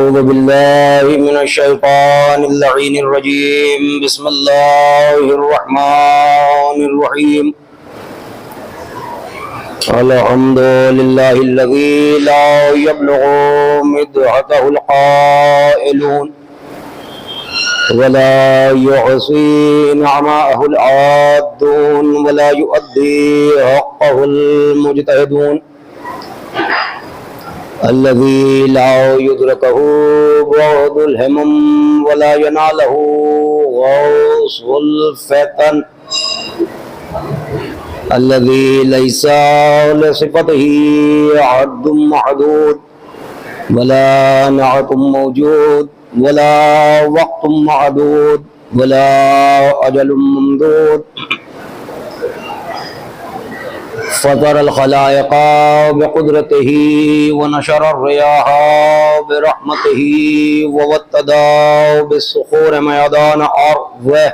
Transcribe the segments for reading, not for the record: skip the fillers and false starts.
أعوذ بالله من الشيطان اللعين الرجيم بسم الله الرحمن الرحيم الحمد لله الذي لا يبلغ مدحته القائلون ولا يحصي نعماءه العادون ولا يؤدي حقه المجتهدون الذي لا يدركه بعد الهمم ولا يناله غوص الفتن الذي ليس لصفته عد معدود ولا نعت موجود ولا وقت معدود ولا أجل ممدود فطر الخلائق بقدرته ونشر الرياح برحمته ووتدا بالصخور ميدان أرضه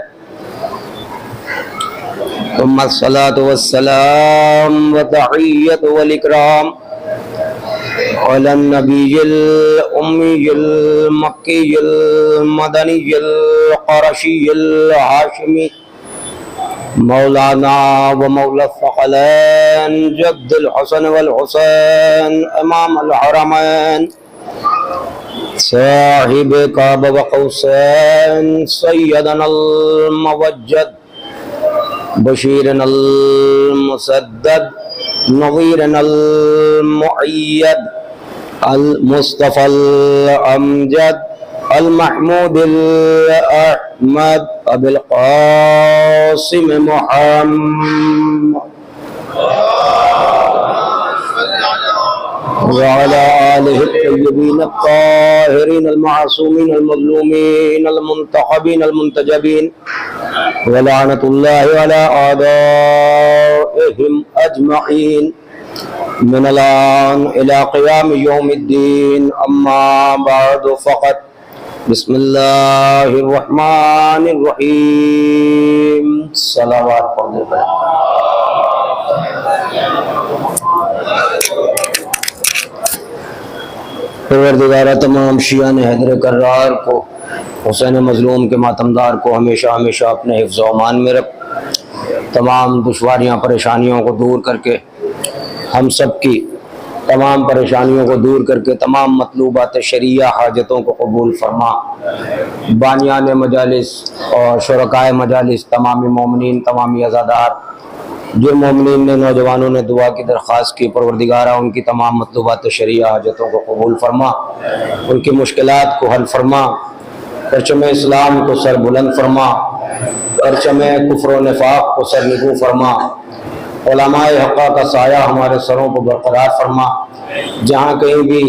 ثم الصلاة والسلام والتحية والإكرام على النبي الأمي المكي المدني القرشي الهاشمي مولانا ومولى الثقلين جد الحسن والحسين امام الحرمين صاحب قاب وقوسين سيدنا الموجد بشيرنا المسدد نظيرنا المؤيد المصطفى الأمجد المحمود الأحمد أبي القاسم محمد وعلى آله الطيبين الطاهرين المعصومين المظلومين المنتخبين المنتجبين ولعنة الله على أعدائهم أجمعين من الآن إلى قيام يوم الدين أما بعد فقط بسم الله الرحمن الرحيم صلوات پڑھنے پر پروردگارہ تمام شیعان حیدر کرار کو حسین مظلوم کے ماتمدار کو ہمیشہ ہمیشہ اپنے حفظ و امان میں رکھ تمام دشواریاں پریشانیوں کو دور کر کے ہم سب کی تمام پریشانیوں کو دور کر کے تمام مطلوبات شرعیہ حاجتوں کو قبول فرما بانیان مجالس اور شرکائے مجالس تمامی مومنین تمامی عزادار جن مومنین نے نوجوانوں نے دعا کی درخواست کی پروردگارہ ان کی تمام مطلوبات شرعیہ حاجتوں کو قبول فرما ان کی مشکلات کو حل فرما پرچم اسلام کو سر بلند فرما پرچم کفر و نفاق کو سر نگو فرما علماء حقہ کا سایہ ہمارے سروں کو برقرار فرما جہاں کہیں بھی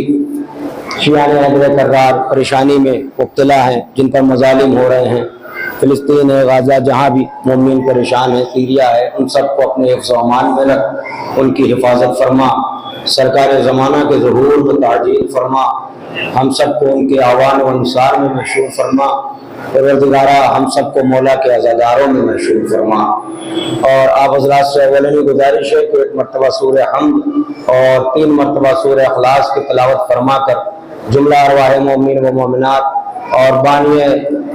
شیعان حیدر کرار پریشانی میں مبتلا ہیں جن پر مظالم ہو رہے ہیں فلسطین ہے غازہ جہاں بھی مومنین پریشان ہیں سیریا ہے ان سب کو اپنے حفظ و امان میں رکھ ان کی حفاظت فرما سرکار زمانہ کے ظہور میں تعجیل فرما ہم سب کو ان کے آوان و انصار میں مشہور فرما پروردگارہ ہم سب کو مولا کے عزاداروں میں مشہور فرما اور آپ حضرات سے اولنی گزارش ہے کہ ایک مرتبہ سورہ حمد اور 3 مرتبہ سورہ اخلاص کی تلاوت فرما کر جملہ ارواح مومنین و مومنات اور بانی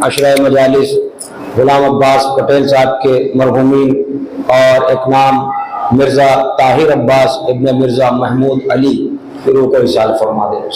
عشرہ مجالس غلام عباس پٹیل صاحب کے مرحومین اور ایک نام مرزا طاہر عباس ابن مرزا محمود علی کی روح کو اصال فرما دے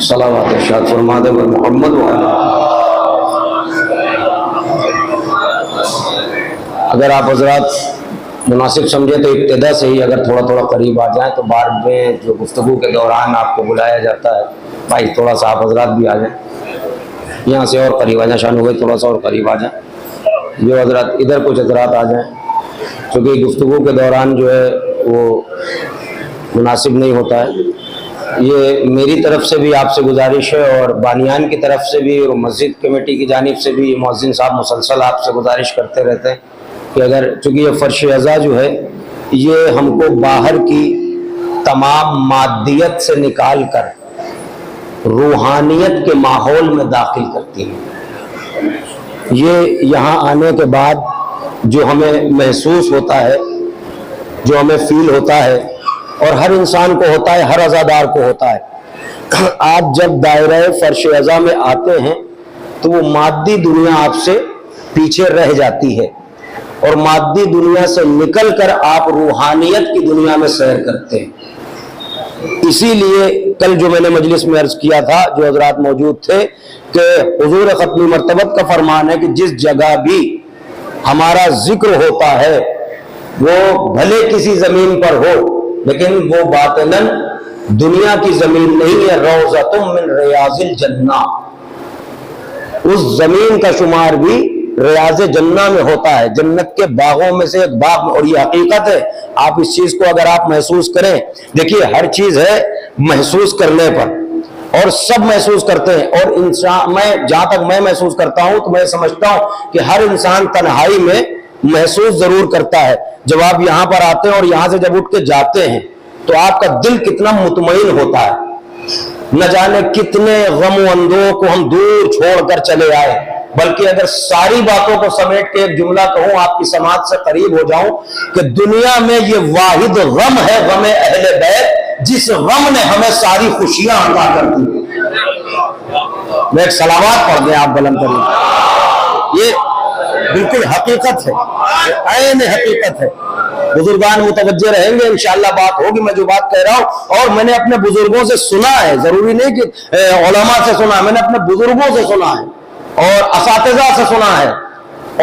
صلوات ارشاد فرما دے محمد اگر آپ حضرات مناسب سمجھے تو ابتدا سے ہی اگر تھوڑا تھوڑا قریب آ جائیں تو بعد میں جو گفتگو کے دوران آپ کو بلایا جاتا ہے بھائی تھوڑا سا آپ حضرات بھی آ جائیں، یہاں سے اور قریب آ جائیں، شان ہو گئی تھوڑا سا اور قریب آ جائیں، جو حضرات ادھر کچھ حضرات آ جائیں، کیونکہ گفتگو کے دوران جو ہے وہ مناسب نہیں ہوتا ہے۔ یہ میری طرف سے بھی آپ سے گزارش ہے اور بانیان کی طرف سے بھی اور مسجد کمیٹی کی جانب سے بھی مؤذن صاحب مسلسل آپ سے گزارش کرتے رہتے ہیں کہ اگر چونکہ یہ فرش اعضا جو ہے یہ ہم کو باہر کی تمام مادیت سے نکال کر روحانیت کے ماحول میں داخل کرتی ہے۔ یہ یہاں آنے کے بعد جو ہمیں محسوس ہوتا ہے، جو ہمیں فیل ہوتا ہے، اور ہر انسان کو ہوتا ہے، ہر عزادار کو ہوتا ہے، آپ جب دائرہ فرش اعضا میں آتے ہیں تو وہ مادی دنیا آپ سے پیچھے رہ جاتی ہے اور مادی دنیا سے نکل کر آپ روحانیت کی دنیا میں سیر کرتے ہیں۔ اسی لیے کل جو میں نے مجلس میں عرض کیا تھا، جو حضرات موجود تھے، کہ حضور ختمی مرتبت کا فرمان ہے کہ جس جگہ بھی ہمارا ذکر ہوتا ہے وہ بھلے کسی زمین پر ہو لیکن وہ باطناً دنیا کی زمین نہیں ہے، روضۃ من ریاض الجنہ، اس زمین کا شمار بھی ریاض جنہ میں ہوتا ہے، جنت کے باغوں میں سے ایک باغ، اور یہ حقیقت ہے۔ آپ اس چیز کو اگر آپ محسوس کریں، دیکھیے ہر چیز ہے محسوس کرنے پر، اور سب محسوس کرتے ہیں، اور انسان، میں جہاں تک میں محسوس کرتا ہوں تو میں سمجھتا ہوں کہ ہر انسان تنہائی میں محسوس ضرور کرتا ہے۔ جب آپ یہاں پر آتے ہیں اور یہاں سے جب اٹھ کے جاتے ہیں تو آپ کا دل کتنا مطمئن ہوتا ہے، نہ جانے کتنے غم و اندوہ کو ہم دور چھوڑ کر چلے آئے۔ بلکہ اگر ساری باتوں کو سمیٹ کے ایک جملہ کہوں، آپ کی سماعت سے قریب ہو جاؤں، کہ دنیا میں یہ واحد غم ہے، غم اہل بیت، جس غم نے ہمیں ساری خوشیاں عطا کر دی۔ میں ایک صلوات پڑھ دیں آپ بلند کریں، یہ بالکل حقیقت ہے، عین حقیقت ہے۔ بزرگان متوجہ رہیں گے، انشاءاللہ بات ہوگی، میں جو بات کہہ رہا ہوں، اور میں نے اپنے بزرگوں سے سنا ہے، ضروری نہیں کہ علماء سے سنا ہے، میں نے اپنے بزرگوں سے سنا ہے اور اساتذہ سے سنا ہے،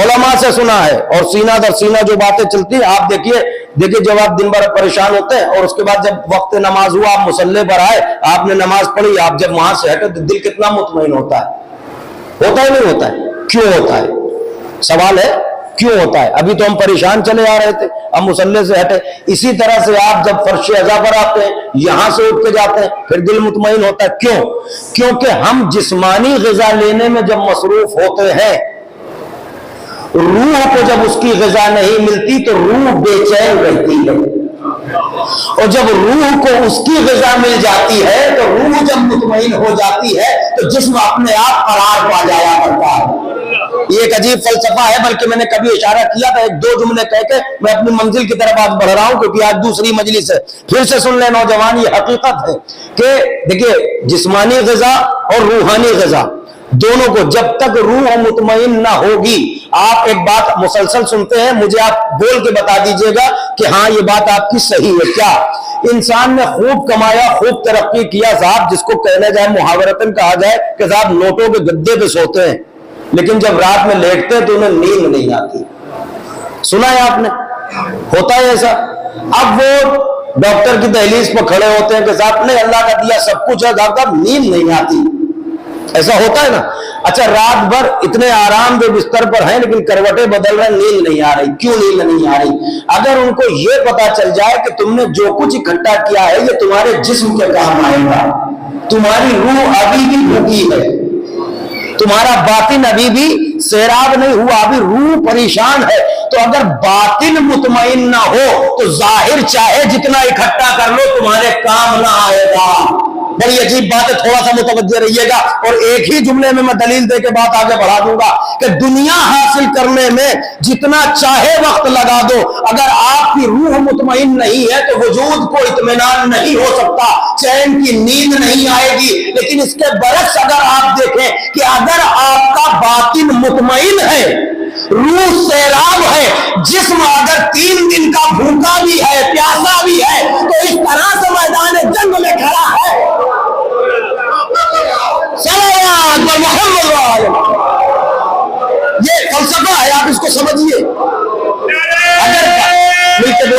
علماء سے سنا ہے، اور سینہ در سینہ جو باتیں چلتی ہیں۔ آپ دیکھیے جب آپ دن بھر پریشان ہوتے ہیں اور اس کے بعد جب وقت نماز ہوا، آپ مصلی پر آئے، آپ نے نماز پڑھی، آپ جب وہاں سے ہٹے تو دل کتنا مطمئن ہوتا ہے، ہوتا ہے نہیں ہوتا ہے؟ کیوں ہوتا ہے؟ سوال ہے کیوں ہوتا ہے؟ ابھی تو ہم پریشان چلے آ رہے تھے، ہم مصلی سے ہٹے۔ اسی طرح سے آپ جب فرش اعضا پر آتے ہیں، یہاں سے اٹھ کے جاتے ہیں، پھر دل مطمئن ہوتا ہے۔ کیوں؟ کیونکہ ہم جسمانی غذا لینے میں جب مصروف ہوتے ہیں، روح کو جب اس کی غذا نہیں ملتی تو روح بے چین رہتی ہے، اور جب روح کو اس کی غذا مل جاتی ہے تو روح جب مطمئن ہو جاتی ہے تو جسم اپنے آپ قرار پا جایا کرتا ہے۔ یہ ایک عجیب فلسفہ ہے، بلکہ میں نے کبھی اشارہ کیا تھا، ایک دو جملے کہہ کے میں اپنی منزل کی طرف آج بڑھ رہا ہوں، کیونکہ آج دوسری مجلس ہے۔ پھر سے سن لیں نوجوان، یہ حقیقت ہے کہ دیکھیے جسمانی غذا اور روحانی غذا دونوں کو جب تک روح مطمئن نہ ہوگی، آپ ایک بات مسلسل سنتے ہیں، مجھے آپ بول کے بتا دیجئے گا کہ ہاں یہ بات آپ کی صحیح ہے۔ کیا انسان نے خوب کمایا، خوب ترقی کیا صاحب، جس کو کہنے جائے محاورتاً کہا جائے کہ صاحب نوٹوں کے گدے پہ سوتے ہیں، لیکن جب رات میں لیٹتے ہیں تو انہیں نیند نہیں آتی۔ سنا ہے آپ نے؟ ہوتا ہے ایسا۔ اب وہ ڈاکٹر کی دہلیز پر کھڑے ہوتے ہیں کہ صاحب نہیں، اللہ کا دیا سب کچھ ہے صاحب، نیند نہیں آتی۔ ایسا ہوتا ہے نا؟ اچھا، رات بھر اتنے آرام دہ بستر پر ہیں لیکن کروٹیں بدل رہے، نیند نہیں آ رہی۔ کیوں نیند نہیں آ رہی؟ اگر ان کو یہ پتا چل جائے کہ تم نے جو کچھ اکٹھا کیا ہے یہ تمہارے جسم کے کام آئے گا، تمہاری روح ابھی بھی بھوکی ہے، تمہارا باطن ابھی بھی سیراب نہیں ہوا، ابھی روح پریشان ہے، تو اگر باطن مطمئن نہ ہو تو ظاہر چاہے جتنا اکٹھا کر لو تمہارے کام نہ آئے گا۔ بڑی عجیب بات ہے، تھوڑا سا متوجہ رہیے گا، اور ایک ہی جملے میں دلیل دے کے بات آگے بڑھا دوں گا کہ دنیا حاصل کرنے میں جتنا چاہے وقت لگا دو، اگر آپ کی روح مطمئن نہیں ہے تو وجود کو اطمینان نہیں ہو سکتا، چین کی نیند نہیں آئے گی۔ لیکن اس کے برعکس اگر آپ دیکھیں کہ اگر آپ کا باطن مطمئن ہے، روح سیراب ہے، جسم اگر 3 دن کا بھوکا بھی ہے، پیاسا بھی ہے، تو اس طرح سے میدان جنگ میں کھڑا ہے۔ یہ فلسفہ ہے، آپ اس کو سمجھیے۔ اگر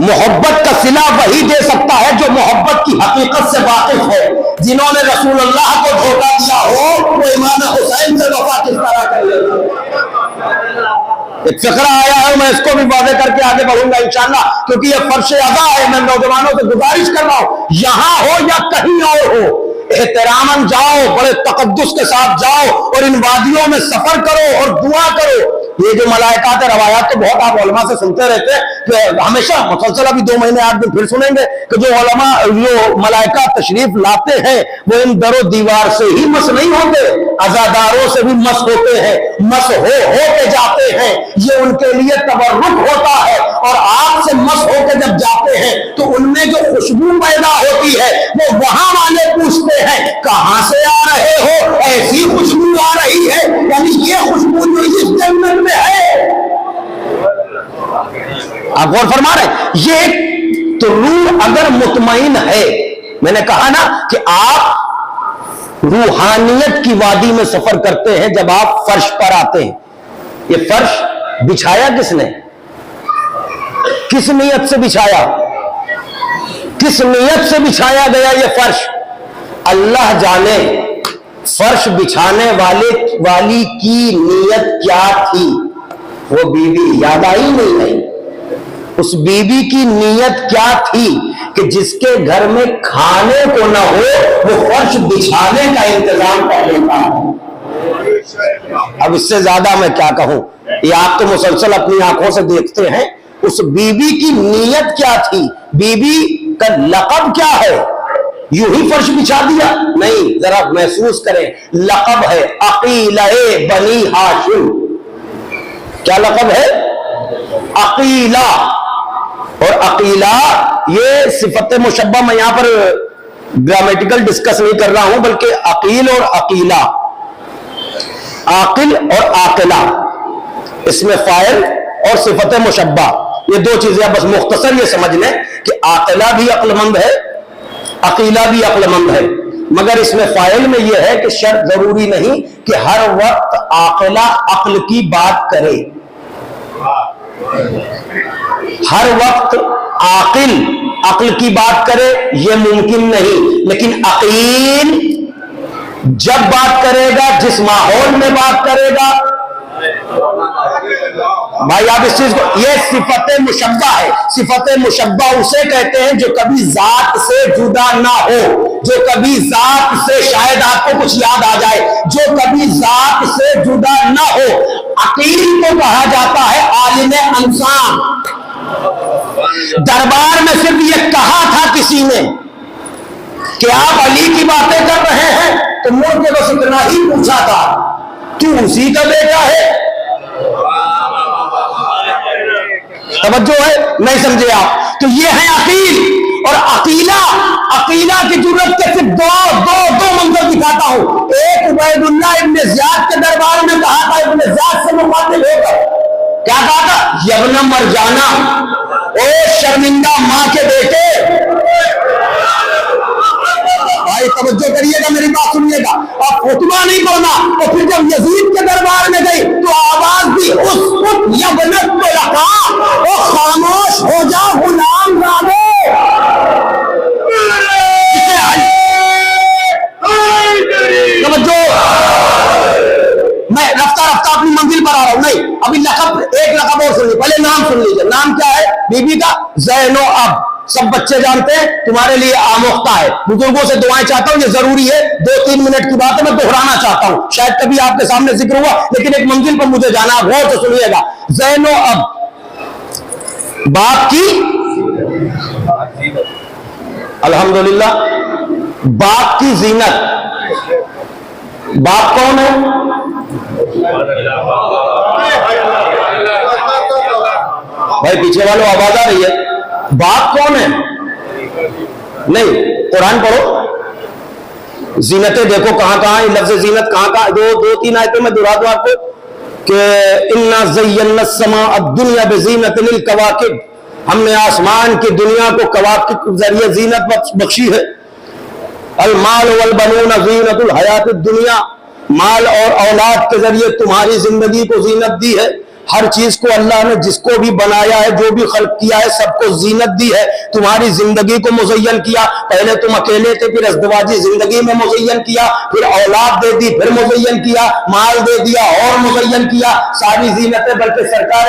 محبت کا صلہ وہی دے سکتا ہے جو محبت کی حقیقت سے واقف ہے. جنہوں نے رسول اللہ کو دھوکہ دیا ہو وہ امام حسین سے وفا کس طرح کر لے. ایک فقرہ آیا ہے، میں اس کو بھی واضح کر کے آگے بڑھوں گا انشاءاللہ، کیونکہ یہ فرش ادا ہے. میں نوجوانوں سے گزارش کر رہا ہوں، یہاں ہو یا کہیں اور ہو، احتراماً جاؤ، بڑے تقدس کے ساتھ جاؤ اور ان وادیوں میں سفر کرو اور دعا کرو. یہ جو ملائکات روایات تو بہت آپ علماء سے سنتے رہتے ہیں کہ ہمیشہ مسلسل ابھی 2 مہینے 8 دن پھر سنیں گے کہ جو علماء جو ملائکہ تشریف لاتے ہیں وہ ان در و دیوار سے ہی مس نہیں ہوتے، عزاداروں سے بھی مس ہوتے ہیں، مس ہو کے جاتے ہیں. یہ ان کے لیے تبرک ہوتا ہے، اور آپ سے مس ہو کے جب جاتے ہیں تو ان میں جو خوشبو پیدا ہوتی ہے وہ وہاں والے پوچھتے ہیں کہاں سے آ رہے ہو، ایسی خوشبو آ رہی ہے. یعنی یہ خوشبو جو اس جنت میں ہے. آپ غور فرما رہے ہیں؟ یہ تو روح اگر مطمئن ہے، میں نے کہا نا کہ آپ روحانیت کی وادی میں سفر کرتے ہیں جب آپ فرش پر آتے ہیں. یہ فرش بچھایا کس نے؟ کس نیت سے بچھایا؟ کس نیت سے بچھایا گیا یہ فرش؟ اللہ جانے. فرش بچھانے والی کی نیت کیا تھی؟ وہ بیوی یاد آئی نہیں؟ اس بیوی کی نیت کیا تھی کہ جس کے گھر میں کھانے کو نہ ہو وہ فرش بچھانے کا انتظام کر لیتا ہے. اب اس سے زیادہ میں کیا کہوں؟ یہ آپ تو مسلسل اپنی آنکھوں سے دیکھتے ہیں. اس بیوی کی نیت کیا تھی؟ بیوی کا لقب کیا ہے؟ یوں ہی فرش بچھا دیا؟ نہیں، ذرا محسوس کریں. لقب ہے عقیلہ بنی ہاشم. کیا لقب ہے؟ عقیلہ. اور عقیلہ یہ صفت مشبہ، میں یہاں پر گرامیٹیکل ڈسکس نہیں کر رہا ہوں، بلکہ عقیل اور عقیلہ، عاقل اور عاقلہ، اس میں فاعل اور صفت مشبہ، یہ 2 چیزیں. بس مختصر یہ سمجھ لیں کہ عاقلہ بھی عقل مند ہے، عقیلہ بھی عقل مند ہے، مگر اس میں فاعل میں یہ ہے کہ شرط ضروری نہیں کہ ہر وقت عاقلہ عقل کی بات کرے. ہر وقت عاقل عقل کی بات کرے یہ ممکن نہیں، لیکن عقیل جب بات کرے گا، جس ماحول میں بات کرے گا. بھائی آپ اس چیز کو، یہ صفت مشبہ ہے. صفت مشبہ اسے کہتے ہیں جو کبھی ذات سے جدا نہ ہو، جو کبھی ذات سے، شاید آپ کو کچھ یاد آ جائے، جو کبھی ذات سے جدا نہ ہو. عقیل کو کہا جاتا ہے عالم انسان. دربار میں صرف یہ کہا تھا کسی نے کہ آپ علی کی باتیں کر رہے ہیں تو مڑ کے بس اتنا ہی پوچھا تھا تو اسی کا بیٹا ہے. توجہ ہے؟ نہیں سمجھے آپ؟ تو یہ ہے عقیل اور عقیلہ. عقیلہ کی ضرورت کے صرف دو منظر دکھاتا ہوں. ایک عبید اللہ ابن زیاد کے دربار میں کہا تھا، ابن زیاد سے مخاطب ہو کر کیا کہا تھا؟ یبن مرجانہ، او شرمندہ ماں کے بیٹے. بھائی توجہ کریے گا، میری بات سنیے گا. اور خطبہ نہیں پڑھنا. اور پھر جب یزید کے دربار میں گئی تو آواز دی اسکت یبنت پہ رکھا، او خاموش ہو جا غلام زادے. توجہ، میں رفتہ رفتہ اپنی منزل پر آ رہا ہوں. نہیں، ابھی لقب، ایک لقب اور سن لیجیے. پہلے نام سن لیجیے. نام کیا ہے بی بی کا؟ زینو. اب سب بچے جانتے ہیں، تمہارے لیے آموختہ ہے. بزرگوں سے دعائیں چاہتا ہوں، یہ ضروری ہے. 2-3 منٹ کی بات ہے، میں دہرانا چاہتا ہوں، شاید کبھی آپ کے سامنے ذکر ہوا، لیکن ایک منزل پر مجھے جانا. غور سے سنیے گا. زینو اب باپ کی، الحمدللہ، باپ کی زینت. باپ کون ہے؟ بھائی پیچھے والوں آواز آ رہی ہے؟ باپ کون ہے؟ نہیں، قرآن پڑھو. زینتیں دیکھو کہاں کہاں لفظ زینت کہاں کہاں. 2-3 آیتیں میں دہرا دوں آپ کو کہ انا زینا السماء الدنیا بزینت للکواکب، ہم نے آسمان کی دنیا کو کواکب کے ذریعے زینت بخشی ہے. المال والبنون زینت الحیات الدنیا، مال اور اولاد کے ذریعے تمہاری زندگی کو زینت دی ہے. ہر چیز کو اللہ نے جس کو بھی بنایا ہے, جو بھی خلق کیا ہے, سب کو زینت دی ہے. تمہاری زندگی کو مزین کیا. پہلے تم اکیلے تھے, پھر ازدواجی زندگی میں مزین کیا, پھر اولاد دے دی, پھر مزین کیا, مال دے دیا اور مزین کیا, ساری زینتیں. بلکہ سرکار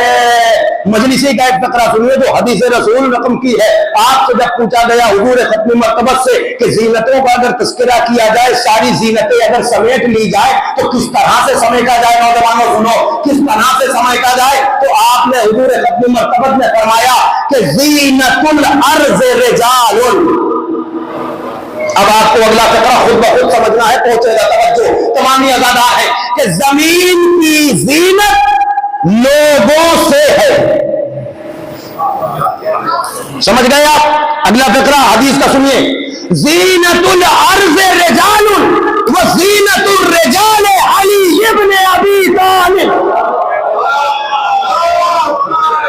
مجلسی کا ایک فقرہ سنیے جو حدیث رسول رقم کی ہے. آپ سے جب پوچھا گیا حضور ختم مرتبت سے کہ زینتوں کا اگر تذکرہ کیا جائے, ساری زینتیں اگر سمیٹ لی جائے تو کس طرح سے سمیٹا جائے؟ نوجوانوں سنو, کس طرح سے سمیٹا جائے؟ تو آپ نے حضور ختم مرتبت میں فرمایا کہ زینت الارض رجال. اب آپ کو اگلا فقرہ خود بخود سمجھنا ہے, پہنچے گا توجہ تمامی ازادار ہے کہ زمین کی زینت لوگوں سے ہے. سمجھ گئے آپ؟ اگلا فقرہ حدیث کا سنیے, زینت الارض رجال وزینت الرجال علی ابن ابی طالب.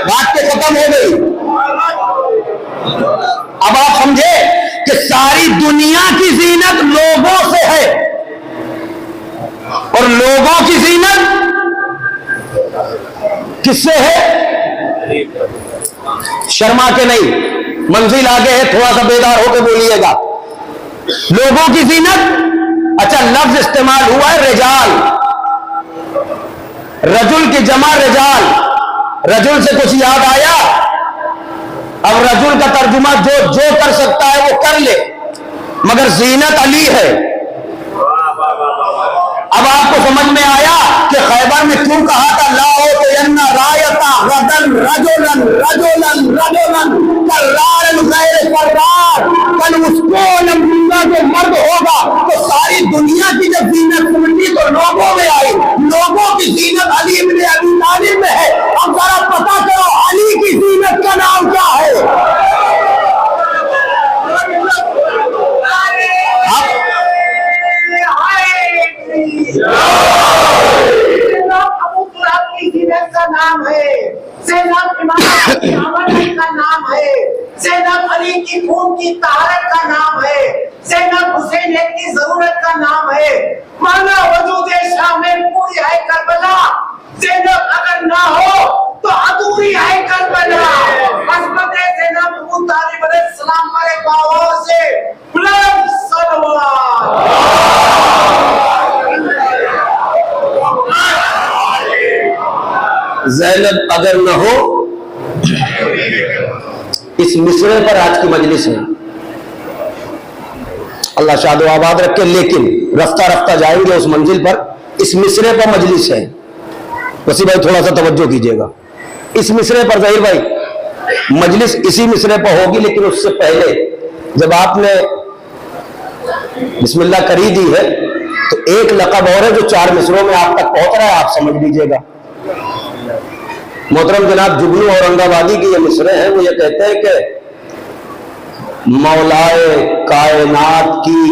بات تو ختم ہو گئی. اب آپ سمجھے کہ ساری دنیا کی زینت لوگوں سے ہے, اور لوگوں کی زینت کس سے ہے؟ شرما کے نہیں, منزل آگے ہے, تھوڑا سا بیدار ہو کے بولیے گا. لوگوں کی زینت, اچھا لفظ استعمال ہوا ہے رجال, رجل کی جمع رجال. رجل سے کچھ یاد آیا؟ اب رجل کا ترجمہ جو کر سکتا ہے وہ کر لے, مگر زینت علی ہے. اب آپ کو سمجھ میں آیا کہ خیبر میں کیوں کہا تھا لا اوتین رایتا غدن رجلن رجلن رجلن کرار غیر کرار. کل اس کو نمبر جو مرد ہوگا تو ساری دنیا کی جب زینت سمٹی تو لوگوں میں آئی. لوگوں کی زینت علی ابن ابی طالب میں ہے. اب ذرا پتا کرو علی کی زینت کا نام کیا ہے؟ ابو تراب کی زینت کا نام ہے, زینب امام کا نام ہے, زینب علی کی خون کی طہارت کا نام ہے, زینب حسین کی ضرورت کا نام ہے. مانا وجود شامل پوری ہے کربلا, زینب اگر نہ ہو تو ادھوری ہے کربلا. عظمت زینب ابو طالب علیہ السلام پر ایک آواز سے بلند صلوات. زینب اگر نہ ہو, اس مصرے پر آج کی مجلس ہے. اللہ شاد و آباد رکھے, لیکن رفتہ رفتہ جائیں گے اس منزل پر. اس مصرے پر مجلس ہے. وسیع بھائی تھوڑا سا توجہ کیجئے گا. اس مصرے پر ظاہر بھائی مجلس اسی مصرے پر ہوگی, لیکن اس سے پہلے جب آپ نے بسم اللہ کری دی ہے تو ایک لقب اور ہے جو 4 مصروں میں آپ تک پہنچ رہا ہے, آپ سمجھ لیجئے گا. محترم جناب جگنو اورنگ آبادی کے یہ مصرے ہیں. وہ یہ کہتے ہیں کہ مولائے کائنات کی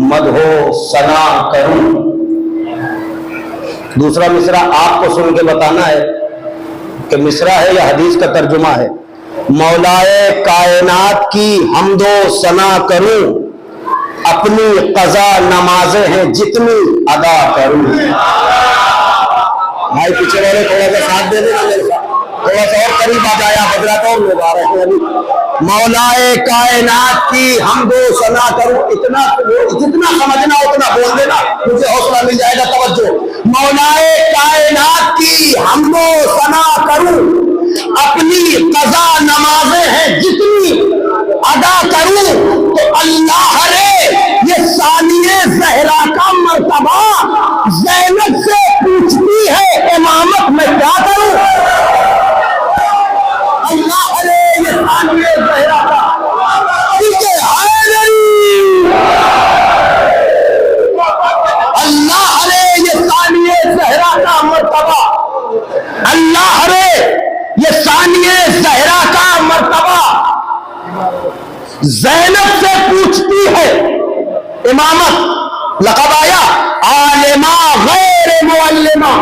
مدحو ثنا کروں. دوسرا مصرع آپ کو سن کے بتانا ہے کہ مصرع ہے یا حدیث کا ترجمہ ہے. مولائے کائنات کی حمد و ثنا کروں, اپنی قضا نمازیں ہیں جتنی ادا کروں. بھائی پیچھے والے تھوڑا سا ساتھ دے دینا, میرے ساتھ تھوڑا سا اور قریب آ جایا. حضرات اور لوگ آ رہے ہیں ابھی. مولائے کائنات کی حمد و ثنا کروں, اتنا جتنا سمجھنا اتنا بول دینا, مجھے حوصلہ مل جائے گا. توجہ, مولائے کائنات کی حمد و ثنا کروں, اپنی قضا نمازیں ہیں جتنی ادا کروں. تو اللہ رے یہ ثانیہ زہرا کا مرتبہ زینب سے پوچھتی ہے امامت میں کیا کروں. اللہ رے یہ ثانیہ زہرا کا اللہ رے یہ ثانیہ زہرا کا مرتبہ, اللہ رے یہ ثانیہ زہرا کا مرتبہ زینب سے پوچھتی ہے امامت. لقب آیا عالمہ غیر معلمہ.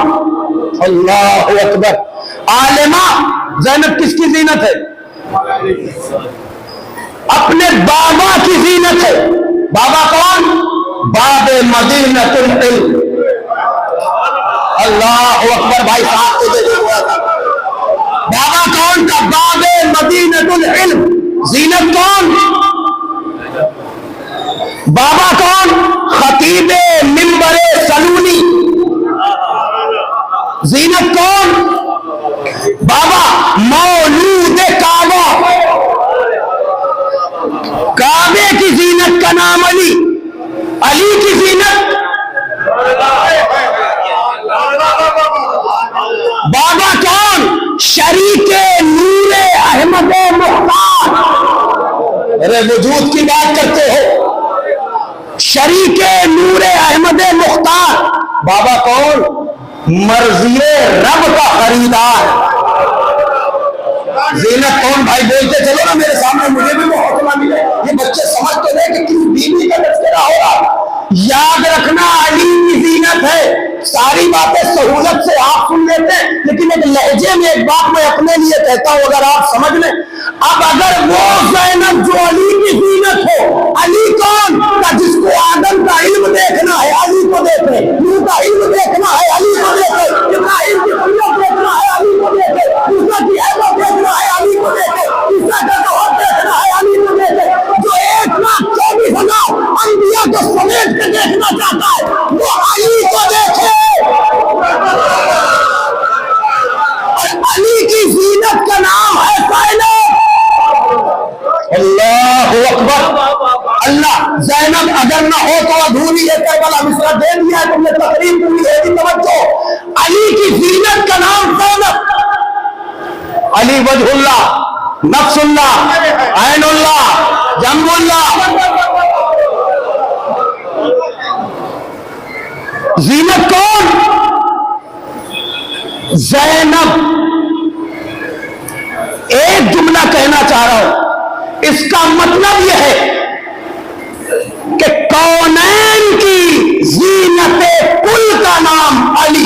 اللہ اکبر. عالمہ زینب کس کی زینت ہے؟ اپنے بابا کی زینت ہے. بابا کون؟ باب مدینۃ العلم. اللہ اکبر. بھائی صاحب کو دے بابا کون کا باب مدینۃ العلم. زینت کون؟ بابا کون؟ خطیب منبر سلونی. زینت کون؟ بابا مولود کعبہ. کعبے کی زینت کا نام علی. علی کی زینت بابا کون؟ شریک نور احمد مختار. ارے وجود کی بات کرتے ہو. شریک نور احمد مختار. بابا کون؟ مرضی رب کا خریدار. زینت کون بھائی؟ بولتے چلو نا میرے سامنے, مجھے بھی وہ حوصلہ ملے. یہ بچے سمجھ تو لے کہ کس بیوی کا تذکرہ ہو رہا. یاد رکھنا علی کی زینت ہے. ساری باتیں سہولت سے آپ سن لیتے ہیں, لیکن ایک لہجے میں ایک بات میں اپنے لیے کہتا ہوں, اگر آپ سمجھ لیں. اب اگر وہ زینب جو علی کی زینت ہو, علی کون کا جس کو آدم کا علم دیکھنا ہے علی کو دیکھے, نوح کا علم دیکھنا ہے علی کو دیکھے, ابراہیم کی خلیت دیکھنا ہے علی کو دیکھے, موسیٰ کی عظمت دیکھنا ہے علی کو دیکھے, عیسیٰ کا ظہور دیکھنا ہے علی کو دیکھے. جو 1,24,000 انبیاء کو سمیٹ کے دیکھنا چاہتا ہے وہ علی کو دیکھے. علی کی زینت کا نام ہے زینب. اللہ اکبر. اللہ زینب اگر نہ ہو تو ادھوری ہے. کربلا مصرع دے دیا ہے تم نے, تقریب پوری ہے. توجہ, علی کی زینت کا نام زینب. علی وجہ اللہ, نفس اللہ, عین اللہ, جنب اللہ. زینت کون؟ زینب. ایک جملہ کہنا چاہ رہا ہوں, اس کا مطلب یہ ہے کہ کونین کی زینت کل کا نام علی.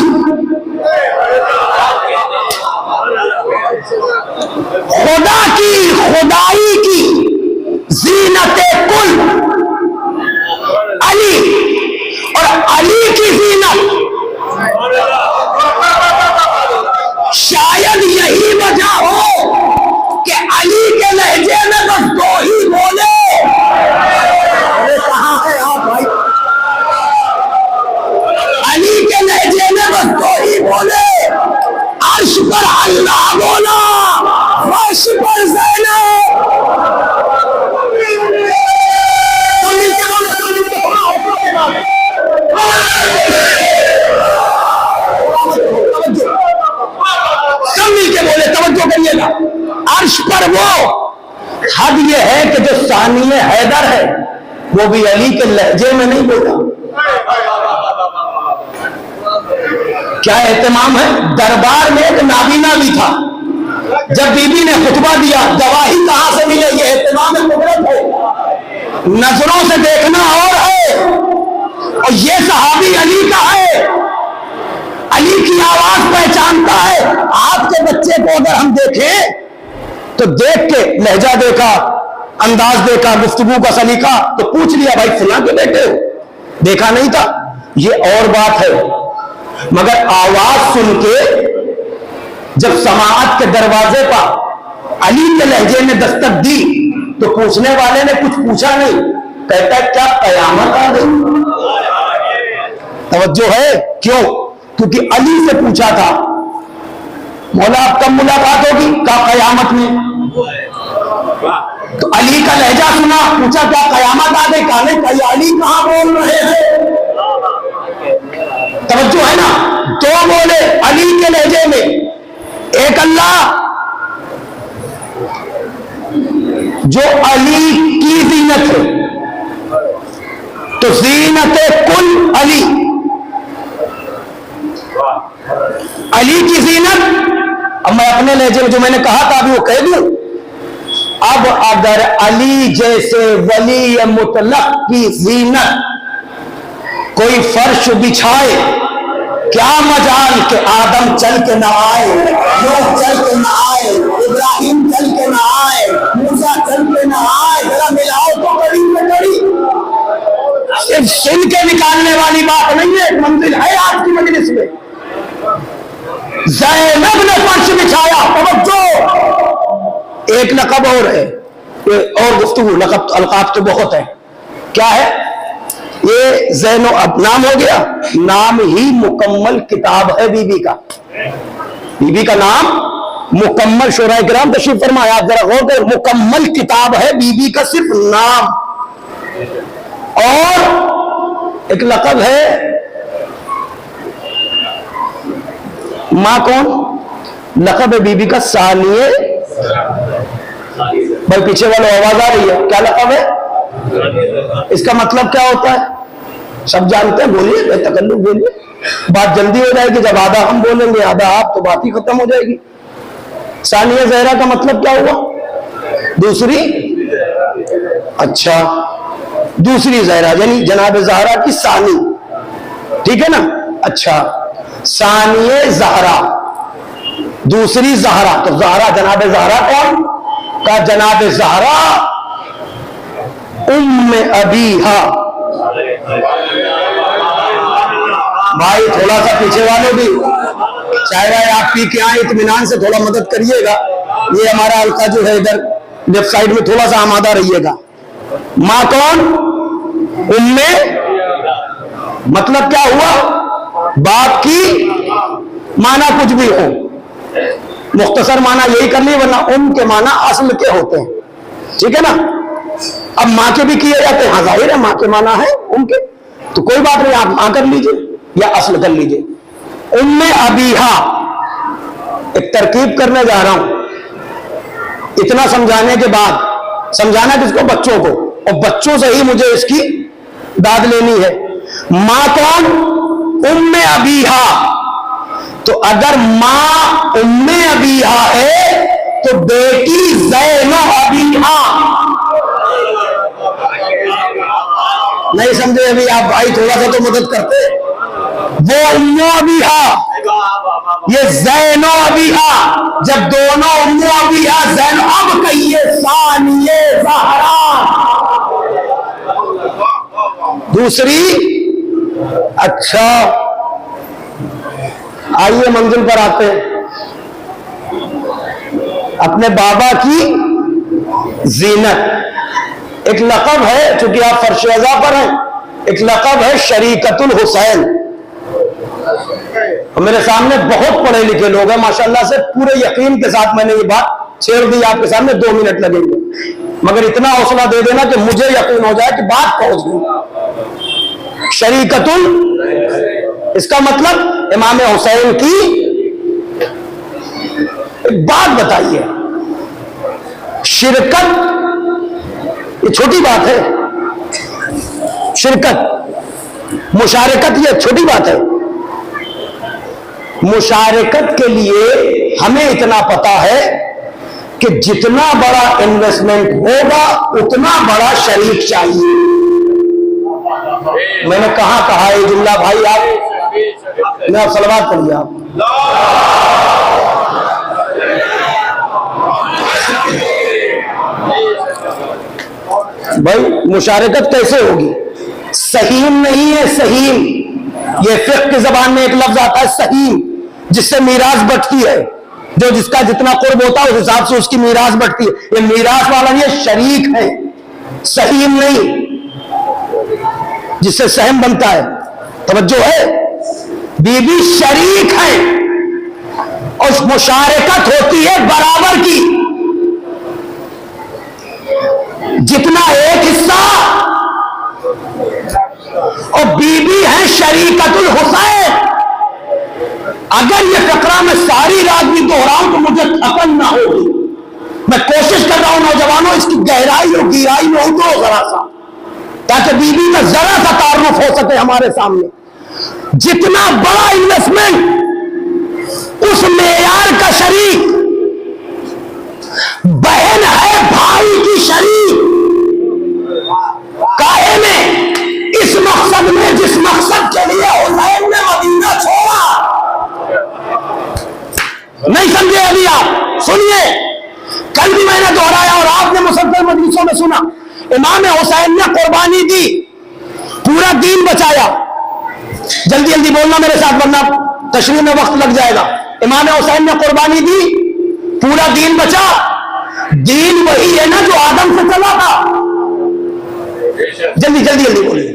خدا کی خدائی کی زینت کل علی, اور علی کی زینت شاید یہی وجہ ہو کہ علی کے لہجے میں بس دو ہی بولے. کہاں ہے آپ بھائی؟ علی کے لہجے میں بس دو ہی بولے. عرش پر اللہ بولا, فرش پر زینب. سب مل کے بولے, توجہ کریے گا. عرش پر وہ. حد یہ ہے کہ جو ثانی حیدر ہے وہ بھی علی کے لہجے میں نہیں بولا. کیا اہتمام ہے. دربار میں ایک نابینا بھی تھا. جب بی بی نے خطبہ دیا, گواہی کہاں سے ملے؟ یہ اہتمام قدرت ہے. نظروں سے دیکھنا اور ہے, اور یہ صحابی علی کا ہے. علی کی آواز پہچانتا ہے. آپ کے بچے کو اگر ہم دیکھیں تو دیکھ کے لہجہ دیکھا, انداز دیکھا, گفتگو کا سلیقہ, تو پوچھ لیا بھائی فلاں کے بیٹے ہو, دیکھا نہیں تھا, یہ اور بات ہے. مگر آواز سن کے جب سماعت کے دروازے پر علی کے لہجے نے دستک دی تو پوچھنے والے نے کچھ پوچھا نہیں, کہتا ہے کیا قیامت آ گئی؟ توجہ ہے. کیوں؟ کیونکہ علی سے پوچھا تھا مولا آپ کب ملاقات ہوگی؟ کہا قیامت میں. تو علی کا لہجہ سنا, پوچھا کیا قیامت آ گئی؟ کہا نہیں. کہ علی کہاں بول رہے ہیں؟ توجہ ہے نا. دو بولے علی کے لہجے میں. ایک اللہ جو علی کی زینت ہے, تو زینت کل علی. علی کی زینت. اب میں اپنے لہجے میں جو میں نے کہا تھا ابھی وہ کہہ دوں. اب اگر علی جیسے ولی مطلق کی زینت کوئی فرش بچھائے, کیا مجال کہ آدم چل کے نہ آئے, نوح چل کے نہ آئے, ابراہیم چل کے نہ آئے, موسیٰ چل کے نہ آئے. ذرا ملاؤ تو کڑی میں کڑی. صرف سن کے نکالنے والی بات نہیں ہے, منزل ہے آج کی مجلس میں. زینب نے فرش بچھایا. توجہ, ایک لقب اور ہے, اور گفتگو, لقب القاب تو بہت ہے. کیا ہے یہ؟ زینب اب نام ہو گیا, نام ہی مکمل کتاب ہے بی بی کا. بی بی کا نام مکمل, شورا کرام تشریف فرمایا, آپ ذرا غور کریں, مکمل کتاب ہے بی بی کا صرف نام. اور ایک لقب ہے ماں. کون لقب ہے بی بی کا؟ ثانیہ. بھائی پیچھے والوں آواز آ رہی ہے, کیا لقب ہے؟ اس کا مطلب کیا ہوتا ہے؟ سب جانتے ہیں, بولیے, بے تکلف بولیے, بات جلدی ہو جائے گی. جب آدھا ہم بولیں گے آدھا آپ, تو بات ہی ختم ہو جائے گی. ثانیہ زہرا کا مطلب کیا ہوا؟ دوسری. اچھا, دوسری زہرا یعنی جناب زہرا کی ثانی, ٹھیک ہے نا. اچھا, ثانیہ زہرا, دوسری زہرا. تو زہرا جناب زہرا کون کا؟ جناب زہرا ام ابیہا. بھائی تھوڑا سا پیچھے والے بھی چاہے رہے آپ پی کے آئیں, اطمینان سے تھوڑا مدد کریے گا. یہ ہمارا حلقہ جو ہے ادھر لیفٹ سائیڈ میں, تھوڑا سا آمادہ رہیے گا. ماں کون؟ ام. مطلب کیا ہوا؟ باپ کی معنی کچھ بھی ہو, مختصر معنی یہی کر لی, ورنہ ام کے معنی اصل کے ہوتے ہیں, ٹھیک ہے نا. اب ماں کے بھی کیے جاتے ہیں, ہاں ظاہر ہے ماں کے معنی ہے ام کے, تو کوئی بات نہیں, آپ ماں کر لیجئے یا اصل کر لیجئے. ام ابیہا ایک ترکیب کرنے جا رہا ہوں. اتنا سمجھانے کے بعد, سمجھانا کس کو؟ بچوں کو, اور بچوں سے ہی مجھے اس کی داد لینی ہے. ماں کون؟ ام ابیہا. تو اگر ماں ام ابیہا ہے تو بیٹی زینب ابیہا. نہیں سمجھے ابھی آپ بھائی؟ تھوڑا سا تو مدد کرتے. وہ ام ابیہا, یہ زینب ابیہا. جب دونوں ام ابیہا زینب, اب کہیے ثانیہ زہرا دوسری. اچھا آئیے منزل پر آتے ہیں. اپنے بابا کی زینت ایک لقب ہے, چونکہ آپ فرش ازا پر ہیں, ایک لقب ہے شریکت الحسین. میرے سامنے بہت پڑھے لکھے لوگ ہیں ماشاءاللہ سے, پورے یقین کے ساتھ میں نے یہ بات چھیڑ دی آپ کے سامنے, 2 منٹ لگیں گے, مگر اتنا حوصلہ دے دینا کہ مجھے یقین ہو جائے کہ بات پہنچ گئی. شریکت اس کا مطلب امام حسین کی. ایک بات بتائیے, شرکت یہ چھوٹی بات ہے, شرکت مشارکت یہ چھوٹی بات ہے. مشارکت کے لیے ہمیں اتنا پتا ہے کہ جتنا بڑا انویسٹمنٹ ہوگا اتنا بڑا شریک چاہیے. میں نے کہا یہ جملہ بھائی, آپ میں آپ صلوات پڑھیے. آپ بھائی مشارکت کیسے ہوگی؟ سہیم نہیں ہے, سہیم یہ فقہ کی زبان میں ایک لفظ آتا ہے سہیم, جس سے میراث بٹتی ہے. جو جس کا جتنا قرب ہوتا ہے اس حساب سے اس کی میراث بٹتی ہے. یہ میراث والا یہ شریک ہے, سہیم نہیں جس سے سہم بنتا ہے. توجہ ہے, بی بی شریک ہے اور مشارکت ہوتی ہے برابر کی. جتنا ایک حصہ, اور بی بی ہے شریکت الحسین. اگر یہ فقرہ میں ساری رات بھی دوہراؤں تو مجھے تھکن نہ ہوگی. میں کوشش کر رہا ہوں نوجوانوں اس کی گہرائی اور گہرائی میں اترو ذرا سا, تاکہ بی بی کا ذرا سا تعارف ہو سکے ہمارے سامنے. جتنا بڑا انویسٹمنٹ اس معیار کا شریک, بہن ہے بھائی کی شریک. کاہے میں اس مقصد میں جس مقصد کے لیے حسین نے مدینہ چھوڑا. نہیں سمجھے ابھی آپ؟ سنیے, کل بھی میں نے دہرایا اور آپ نے مسلسل مجلسوں میں سنا. امام حسین نے قربانی دی, پورا دین بچایا. جلدی جلدی بولنا میرے ساتھ ورنہ تشریح میں وقت لگ جائے گا. امام حسین نے قربانی دی, پورا دین بچا. دین وہی ہے نا جو آدم سے چلا تھا. جلدی جلدی جلدی بولیے,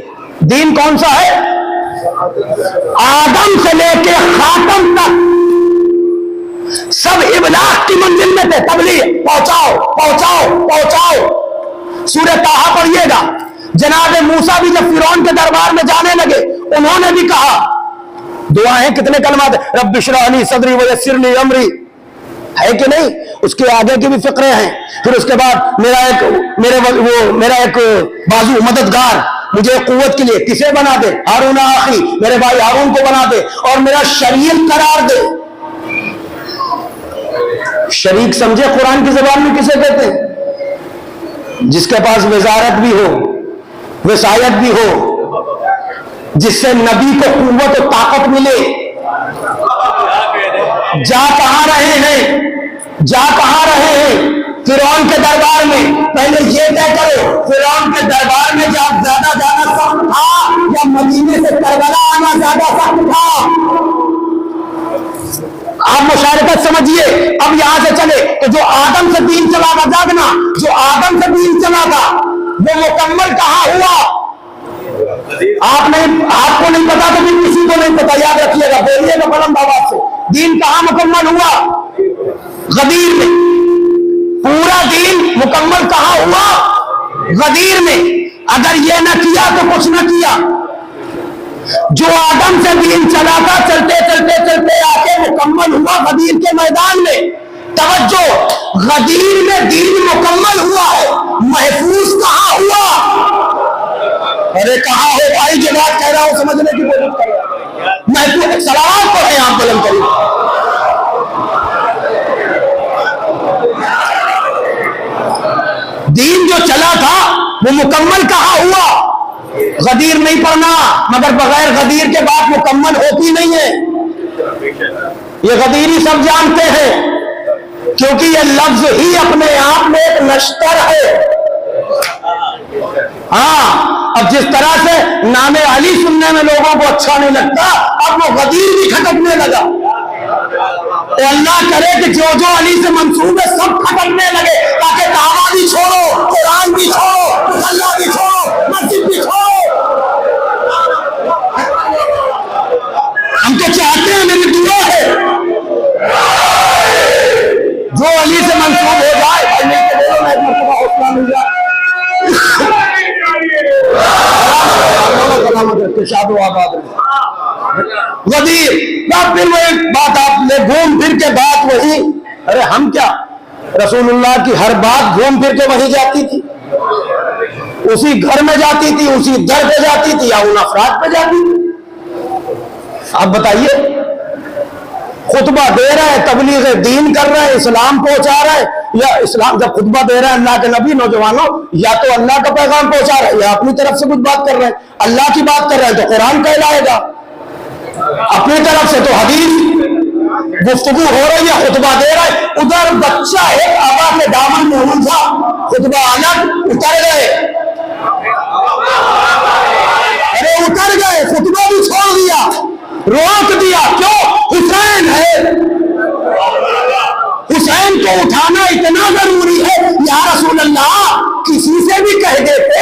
دین کون سا ہے؟ آدم سے لے کے خاتم تک سب ابلاغ کی منزل میں تھے. تبلیغ, پہنچاؤ پہنچاؤ پہنچاؤ. سورہ طٰہٰ پڑھیے گا, جناب موسیٰ بھی جب فرعون کے دربار میں جانے لگے, انہوں نے بھی کہا, دعائیں کتنے کلمات ہیں, رب اشرح لی صدری ویسر لی امری, ہے کہ نہیں؟ اس کے آگے کی بھی فقرے ہیں. پھر اس کے بعد میرا ایک بازو مددگار مجھے قوت کے لیے کسے بنا دے, ہارون آخی, میرے بھائی ہارون کو بنا دے, اور میرا شریک قرار دے. شریک سمجھے قرآن کی زبان میں کسے کہتے ہیں؟ جس کے پاس وزارت بھی ہو, وسائت بھی ہو, جس سے نبی کو قوت و طاقت ملے. جا کہاں رہے ہیں, جا کہاں رہے ہیں؟ فرعون کے دربار میں. پہلے یہ طے کرو, فرعون کے دربار میں زیادہ سخت تھا یا مدینے سے کربلا آنا زیادہ سخت تھا؟ آپ مشارکت سمجھیے. اب یہاں سے چلے تو جو آدم سے دین چلا تھا, جاگنا, جو آدم سے دین چلا تھا وہ مکمل کہاں ہوا؟ آپ کو نہیں پتا تو بھی کسی کو نہیں پتا, یاد رکھیے گا, بولیے گا بلند آواز سے. دین کہاں مکمل ہوا؟ غدیر میں. پورا دین مکمل کہاں ہوا؟ غدیر میں. اگر یہ نہ کیا تو کچھ نہ کیا. جو آدم سے دین چلا تھا چلتے چلتے چلتے آ کے مکمل ہوا غدیر کے میدان میں. توجہ, غدیر میں دین مکمل ہوا ہے, محفوظ کہاں ہوا؟ ارے کہاں ہو بھائی, جو بات کہہ رہا ہوں سمجھنے کی کوشش کرو. محفوظ سلامات پڑھیں آپ بلند کریں. دین جو چلا تھا وہ مکمل کہاں ہوا؟ غدیر نہیں پڑھنا, مگر بغیر غدیر کے بات مکمل ہوتی نہیں ہے. یہ غدیری سب جانتے ہیں, کیونکہ یہ لفظ ہی اپنے آپ میں ایک نشتر ہے. ہاں, اب جس طرح سے نام علی سننے میں لوگوں کو اچھا نہیں لگتا, اب وہ غدیر بھی کھٹکنے لگا. تو اللہ کرے کہ جو علی سے منسوب ہے سب کھٹکنے لگے, تاکہ دعویٰ بھی چھوڑو, قرآن بھی چھوڑو, اللہ بھی چھوڑو, مسجد بھی چھوڑو. ہم تو چاہتے ہیں, میری دعا ہے جو علی سے منسوب ہو جائے, حوصلہ مل جائے. غدیر, پھر وہ ایک بات آپ نے گھوم پھر کے بات وہی. ارے ہم کیا, رسول اللہ کی ہر بات گھوم پھر کے وہی جاتی تھی, اسی گھر میں جاتی تھی, اسی در پہ جاتی تھی, یا ان افراد پہ جاتی تھی. آپ بتائیے, خطبہ دے رہا ہے, تبلیغ دین کر رہا ہے, اسلام پہنچا رہا ہے, یا اسلام جب خطبہ دے رہا ہے اللہ کے نبی, نوجوانوں, یا تو اللہ کا پیغام پہنچا رہا ہے یا اپنی طرف سے کچھ بات کر رہے ہیں. اللہ کی بات کر رہے ہیں تو قرآن کہلائے گا, اپنی طرف سے تو حدیث. گفتگو ہو رہی ہے, خطبہ دے رہا ہے, ادھر بچہ ایک آبا کے دامن میں الجھا, خطبہ الگ, اتر گئے. ارے اتر گئے, خطبہ بھی چھوڑ دیا, روک دیا. کیوں؟ حسین ہے, حسین کو اٹھانا اتنا ضروری ہے. یا رسول اللہ, کسی سے بھی کہہ دیتے.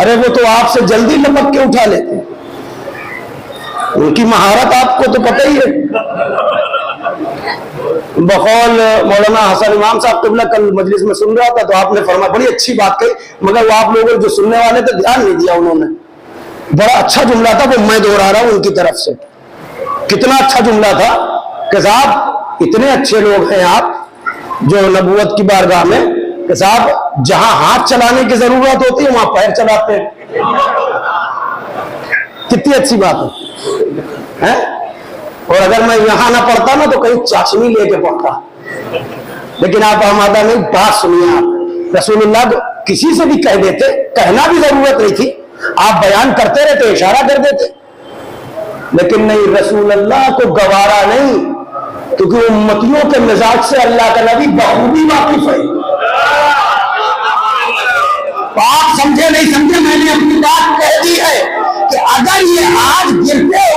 ارے وہ تو آپ سے جلدی لپک کے اٹھا لیتے, ان کی مہارت آپ کو تو پتہ ہی ہے. بقول مولانا حسن امام صاحب قبلہ کل مجلس میں سن رہا تھا, تو آپ نے فرمایا, بڑی اچھی بات کہی, مگر وہ آپ لوگوں جو سننے والے تھے دھیان نہیں دیا انہوں نے. بڑا اچھا جملہ تھا, وہ میں دوہرا رہا ہوں ان کی طرف سے. کتنا اچھا جملہ تھا کہ صاحب اتنے اچھے لوگ ہیں آپ جو نبوت کی بارگاہ میں, کہ صاحب جہاں ہاتھ چلانے کی ضرورت ہوتی ہے وہاں پیر چلاتے ہیں. کتنی اچھی بات ہے. اور اگر میں یہاں نہ پڑھتا نا تو کہیں چاشنی لے کے پڑھتا. لیکن آپ آمادہ نہیں, بات سنیے آپ. رسول اللہ کو کسی سے بھی کہہ دیتے, کہنا بھی ضرورت نہیں تھی, آپ بیان کرتے رہتے, اشارہ کر دیتے. لیکن نہیں, رسول اللہ کو گوارا نہیں, کیونکہ امتیوں کے مزاج سے اللہ کا نبی بخوبی واقف ہے. آپ سمجھے نہیں سمجھے, میں نے اپنی بات کہہ دی ہے کہ اگر یہ آج گرتے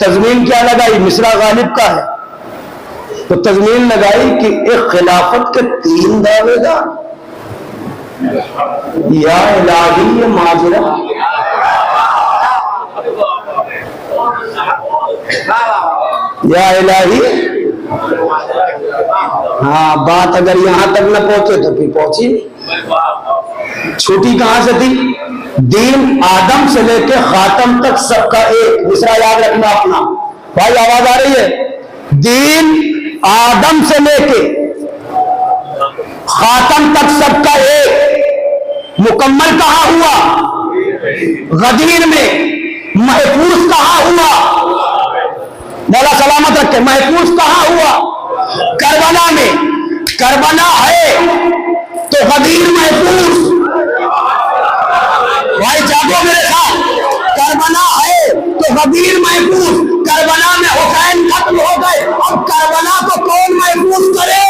تضمین کیا لگائی؟ مصرع غالب کا ہے تو تضمین لگائی کہ ایک خلافت کے 3 دعوے دار، یا الہی یہ ماجرا، یا الہی۔ ہاں بات اگر یہاں تک نہ پہنچے تو پھر پہنچی چھوٹی کہاں سے تھی؟ دین آدم سے لے کے خاتم تک سب کا ایک، مصرع یاد رکھنا اپنا بھائی، آواز آ رہی ہے؟ دین آدم سے لے کے خاتم تک سب کا ایک، مکمل کہاں ہوا؟ غدیر میں۔ محفوظ کہاں ہوا؟ مولا سلامت رکھے، محفوظ کہاں ہوا؟ کربلا میں۔ کربلا ہے تو غدیر محفوظ، بھائی جاگو میرے ساتھ، کربلا ہے تو غدیر محفوظ۔ کربلا میں حسین ختم ہو گئے، اب کربلا کو کون محفوظ کرے؟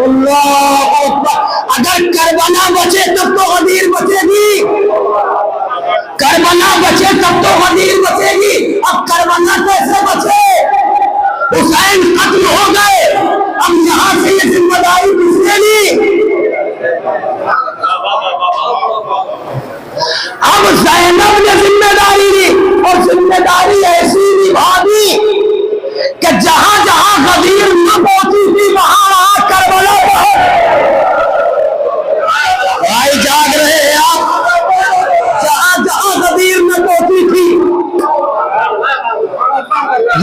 اللہ اکبر۔ اگر کربلا بچے تب تو غدیر بچے گی، کربلا بچے تب تو غدیر بچے گی۔ اب کربلا کیسے بچے؟ حسین ختم ہو گئے، اب یہاں سے یہ ذمہ داری کس نے لی؟ اب زینب نے ذمہ داری لی، اور ذمہ داری ایسی نبھا دی کہ جہاں جہاں غدیر نہ پہنچی تھی وہاں وہاں کربلا پہنچ۔ بھائی جاگ رہے ہیں آپ؟ جہاں جہاں غدیر نہ پہنچی تھی،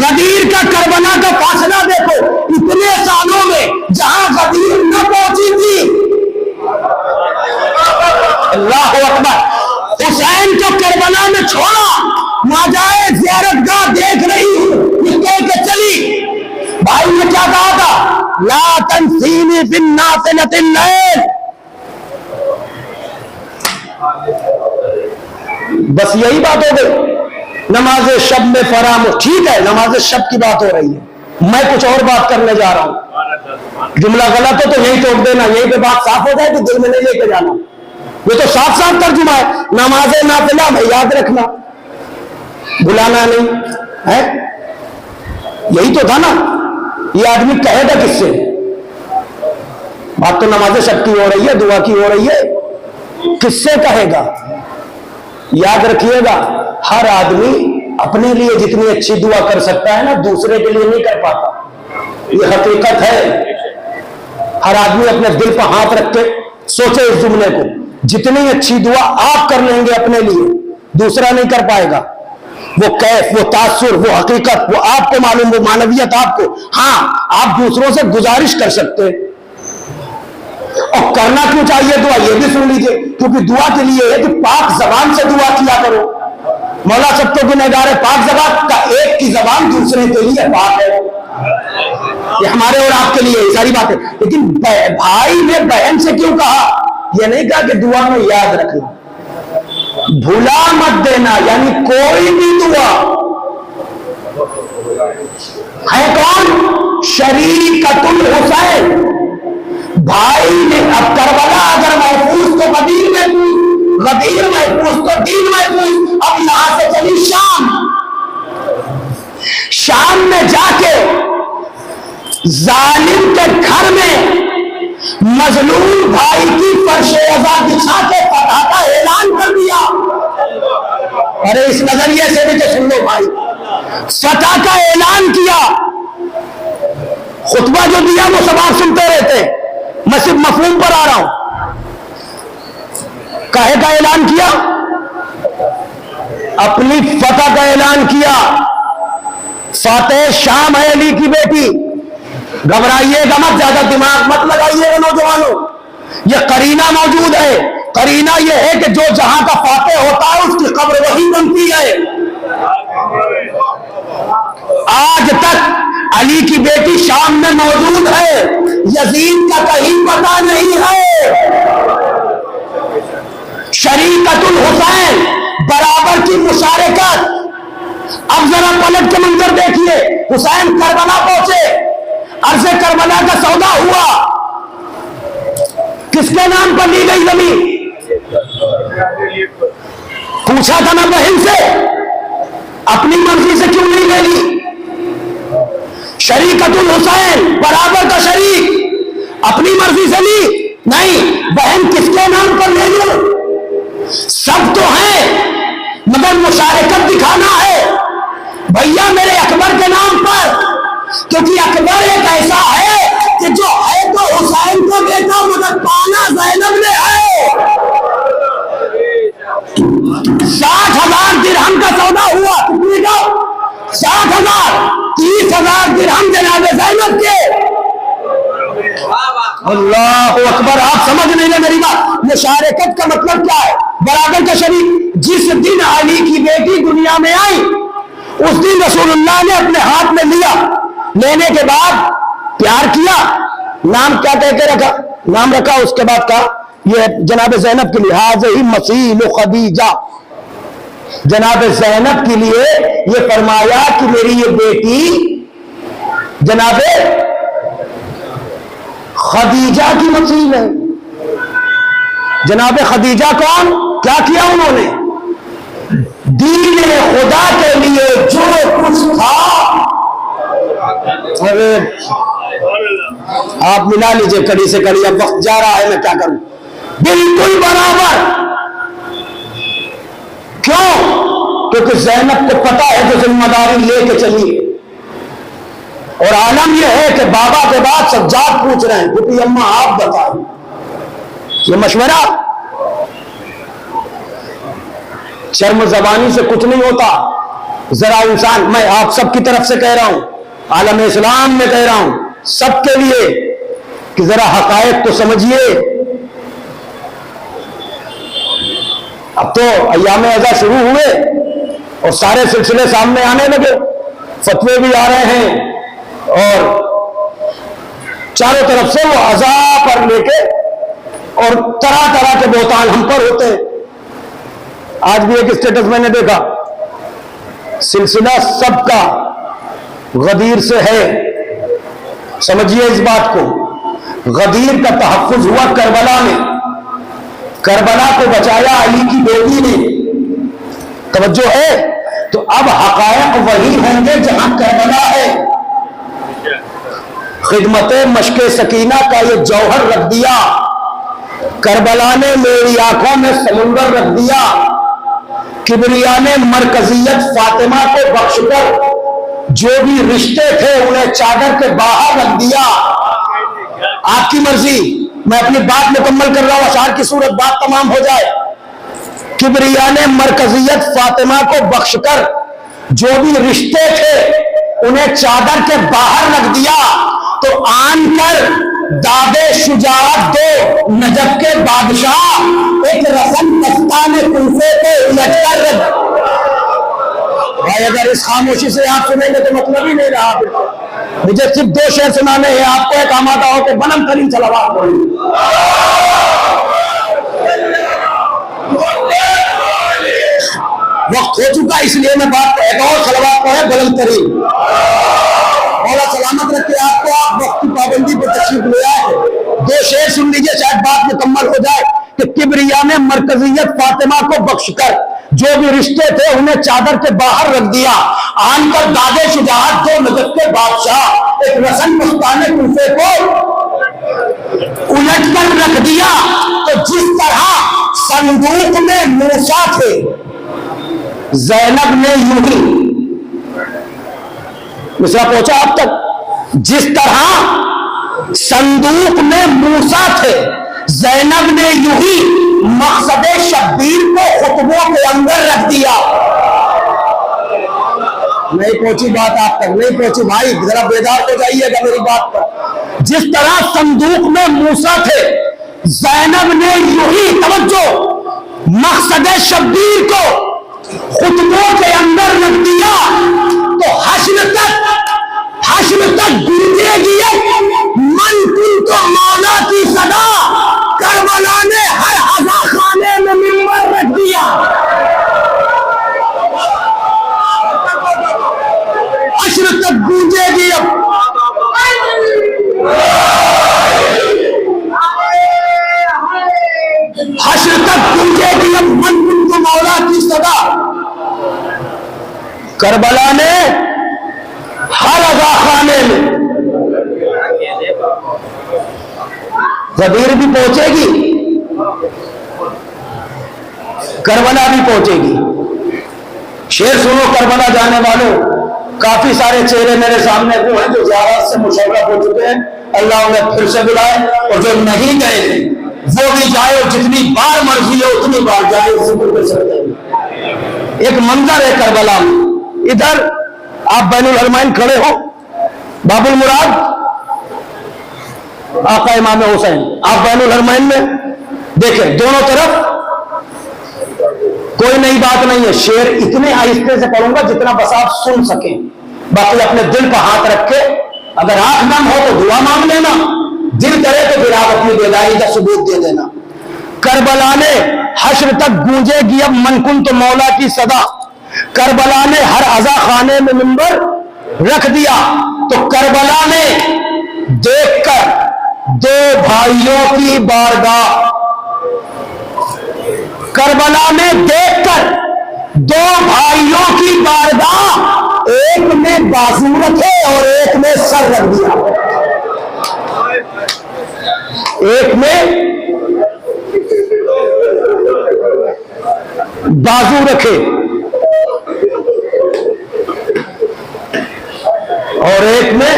غدیر کا کربلا کا فاصلہ دیکھو، اتنے سالوں میں جہاں غدیر نہ پہنچی تھی، اللہ اکبر، حسین کو کربلا میں چھوڑا، وہاں جائے زیارت گاہ دیکھ رہی ہوں، یہ کہہ کے چلی۔ بھائی نے کیا کہا تھا؟ لا تنسینی بالناصنۃ اللیل، بس یہی بات ہو گئی۔ نماز شب میں فراموش، ٹھیک ہے نماز شب کی بات ہو رہی ہے، میں کچھ اور بات کرنے جا رہا ہوں، جملہ غلط ہو تو یہی توڑ دینا، یہی پہ بات صاف ہو جائے کہ دل میں نہیں لے کے جانا۔ یہ تو صاف صاف ترجمہ ہے، نماز نافلہ میں یاد رکھنا، بلانا نہیں ہے، یہی تو تھا نا۔ یہ آدمی کہے گا کس سے؟ بات تو نماز شب کی ہو رہی ہے، دعا کی ہو رہی ہے، کس سے کہے گا؟ یاد رکھیے گا، ہر آدمی اپنے لیے جتنی اچھی دعا کر سکتا ہے نا، دوسرے کے لیے نہیں کر پاتا، یہ حقیقت ہے۔ ہر آدمی اپنے دل پر ہاتھ رکھ کے سوچے اس جملے کو، جتنی اچھی دعا آپ کر لیں گے اپنے لیے، دوسرا نہیں کر پائے گا۔ وہ کیف، وہ تاثر، وہ حقیقت، وہ آپ کو معلوم، وہ معنویت آپ کو۔ ہاں آپ دوسروں سے گزارش کر سکتے، اور کرنا کیوں چاہیے دعا یہ بھی سن لیجئے، کیونکہ دعا کے لیے ہے کہ پاک زبان سے دعا کیا کرو۔ مولا سب تو گنہگار ہے، پاک زبان کا ایک کی زبان دوسرے کے لیے پاک ہے، یہ ہمارے اور آپ کے لیے یہ ساری باتیں۔ لیکن بھائی نے بہن سے کیوں کہا؟ یہ نہیں کہا کہ دعا میں یاد رکھنا، بھلا مت دینا، یعنی کوئی بھی دعا ہے کون؟ شریکۃ الحسین، بھائی نے۔ اب کربلا اگر محفوظ تو غدیر محفوظ، غدیر محفوظ تو دین محفوظ۔ اب یہاں سے چلی شام، شام میں جا کے ظالم کے گھر میں مظلوم بھائی کی فرش عزا بچھا کے فتح کا اعلان کر دیا۔ ارے اس نظریے سے بھی تو سن لو بھائی، فتح کا اعلان کیا۔ خطبہ جو دیا وہ سب آپ سنتے رہتے، میں صرف مفہوم پر آ رہا ہوں۔ کہے کا اعلان کیا؟ اپنی فتح کا اعلان کیا۔ فاتح شام ہے علی کی بیٹی، گھبرائیے گا مت، زیادہ دماغ مت لگائیے گا نوجوانوں، یہ قرینہ موجود ہے۔ قرینہ یہ ہے کہ جو جہاں کا فاتح ہوتا ہے اس کی قبر وہی بنتی ہے۔ آج تک علی کی بیٹی شام میں موجود ہے، یزید کا کہیں پتہ نہیں ہے۔ شریکۃ الحسین، برابر کی مشارکت۔ اب ذرا پلٹ کے منظر دیکھیے، حسین کربلا پہنچے، عرض کربلا کا سودا ہوا، کس کے نام پر لی گئی زمین؟ پوچھا تھا نا بہن سے، اپنی مرضی سے کیوں نہیں لے لی؟ شریکت الحسین برابر کا شریک اپنی مرضی سے لی نہیں، بہن کس کے نام پر لے لو؟ سب تو ہیں مگر مشارکت دکھانا ہے بھیا میرے اکبر کے نام پر، کیونکہ اکبر ایک ایسا ہے کہ جو ہے تو حسین کو بیٹا مگر پانا زینب نے ہے۔ 60,000 درہم کا سودا ہوا، کتنی کا؟ 60,000، 30,000 درہم جناب زینب کے۔ اللہ اکبر، آپ سمجھ نہیں لے میری بات۔ مشارکت کا مطلب کیا ہے؟ برابر کا شریک۔ جس دن علی کی بیٹی دنیا میں آئی اس دن رسول اللہ نے اپنے ہاتھ میں لیا، لینے کے بعد پیار کیا، نام کیا کہہ کے رکھا؟ نام رکھا، اس کے بعد کہا یہ جناب زینب کے لیے حاضر مسیل خدیجہ، جناب زینب کے لیے یہ فرمایا کہ میری یہ بیٹی جناب خدیجہ کی مسیل ہے۔ جناب خدیجہ کون؟ کیا کیا انہوں نے؟ دین خدا کے لیے جو کچھ تھا، ارے آپ ملا لیجئے کڑی سے کڑی، اب وقت جا رہا ہے میں کیا کروں، بالکل برابر۔ کیوں؟ کیونکہ زینب کو پتا ہے جو ذمہ داری لے کے چلی، اور عالم یہ ہے کہ بابا کے بعد سجاد پوچھ رہے ہیں کہ اماں آپ بتائیں، یہ مشورہ شرم زبانی سے کچھ نہیں ہوتا۔ ذرا انسان، میں آپ سب کی طرف سے کہہ رہا ہوں، عالم اسلام میں کہہ رہا ہوں سب کے لیے کہ ذرا حقائق کو سمجھیے۔ اب تو ایام ازا شروع ہوئے اور سارے سلسلے سامنے آنے لگے، فتوے بھی آ رہے ہیں اور چاروں طرف سے وہ ازا پر لے کے اور طرح طرح کے بہتان ہم پر ہوتے ہیں۔ آج بھی ایک اسٹیٹس میں نے دیکھا، سلسلہ سب کا غدیر سے ہے، سمجھیے اس بات کو۔ غدیر کا تحفظ ہوا کربلا میں، کربلا کو بچایا علی کی بیٹی نے، توجہ ہے؟ تو اب حقائق وہی ہوں گے جہاں کربلا ہے۔ خدمت مشق سکینہ کا یہ جوہر رکھ دیا، کربلا نے میری آنکھوں میں سمندر رکھ دیا، کبریا نے مرکزیت فاطمہ کو بخش کر جو بھی رشتے تھے انہیں چادر کے باہر رکھ دیا۔ آپ کی مرضی، میں اپنی بات مکمل کر رہا ہوں، اشعار کی صورت بات تمام ہو جائے۔ کبریا نے مرکزیت فاطمہ کو بخش کر جو بھی رشتے تھے انہیں چادر کے باہر رکھ دیا، تو آن کر دادے شجاعت دو نجف کے بادشاہ، ایک رسم مستان کوفے کو الٹ کر رکھ۔ بھائی اگر اس خاموشی سے آپ سنیں گے تو مطلب ہی نہیں رہا۔ مجھے صرف 2 شعر سنانے ہیں، آپ کو ایک آمادہ ہو کہ بلند ترین صلوات پڑھیں۔ وقت ہو چکا اس لیے میں بات ایک اور صلوات پڑھیں بلند ترین۔ مولا سلامت رکھے آپ کو، آپ وقت کی پابندی پر تشریف لے آئے۔ 2 شعر سن لیجئے شاید بات مکمل ہو جائے کہ کبریا نے مرکزیت فاطمہ کو بخش کر جو بھی رشتے تھے انہیں چادر کے باہر رکھ دیا، آن کر دادے شجاعت دو نجف کے بادشاہ، ایک رسن مستان کوفے کو الٹ کر رکھ دیا۔ تو جس طرح صندوق میں موسیٰ تھے، زینب نے یوں ہی، مصرع پہنچا اب تک، جس طرح صندوق میں موسیٰ تھے، زینب نے یوں ہی مقصد شبیر کو خطبوں کے اندر رکھ دیا۔ نہیں پہنچی بات آپ تک، نہیں پہنچی بھائی، ذرا بیدار ہو جائیے گا میری بات پر۔ جس طرح صندوق میں موسیٰ تھے، زینب نے یوں ہی، توجہ، مقصد شبیر کو خطبوں کے اندر رکھ دیا، تو حشر تک گونجے گی من کن تو مولا کی صدا، کربلا نے ہر عزا خانے میں منبر رکھ دیا۔ حشر تک گونجے گی اب، حشر تک گونجے گی اب من کن تو مولا کی صدا، کربلا نے ہر عزا خانے میں غدیر بھی پہنچے گی، کربلا بھی پہنچے گی۔ شعر سنو کربلا جانے والوں، کافی سارے چہرے میرے سامنے وہ ہیں جو زیارت سے مشرف ہو چکے ہیں، اللہ انہیں پھر سے بلائے، اور جو نہیں گئے تھے وہ بھی جائے، اور جتنی بار مرضی ہو اتنی بار جائے، ذکر کر سکتے ہیں۔ ایک منظر ہے کربلا میں، ادھر آپ بین الحرمین کھڑے ہو، باب المراد آقا امام حسین، آپ بین الحرمین میں دیکھیں دونوں طرف کوئی نئی بات نہیں ہے، شعر اتنے آہستے سے پڑھوں گا جتنا بس آپ سن سکیں، باقی اپنے دل پر ہاتھ رکھ کے اگر آنکھ بند ہو تو دعا مانگ لینا، دل کرے تو پھر آپ اپنی بیداری کا ثبوت دے دینا۔ کربلا نے حشر تک گونجے گی اب من کن تو مولا کی صدا، کربلا نے ہر عزا خانے میں منبر رکھ دیا، تو کربلا نے دیکھ کر دو بھائیوں کی بارگاہ، کربلا نے دیکھ کر دو بھائیوں کی بارگاہ، ایک نے بازو رکھے اور ایک نے سر رکھ دیا، ایک نے بازو رکھے اور ایک میں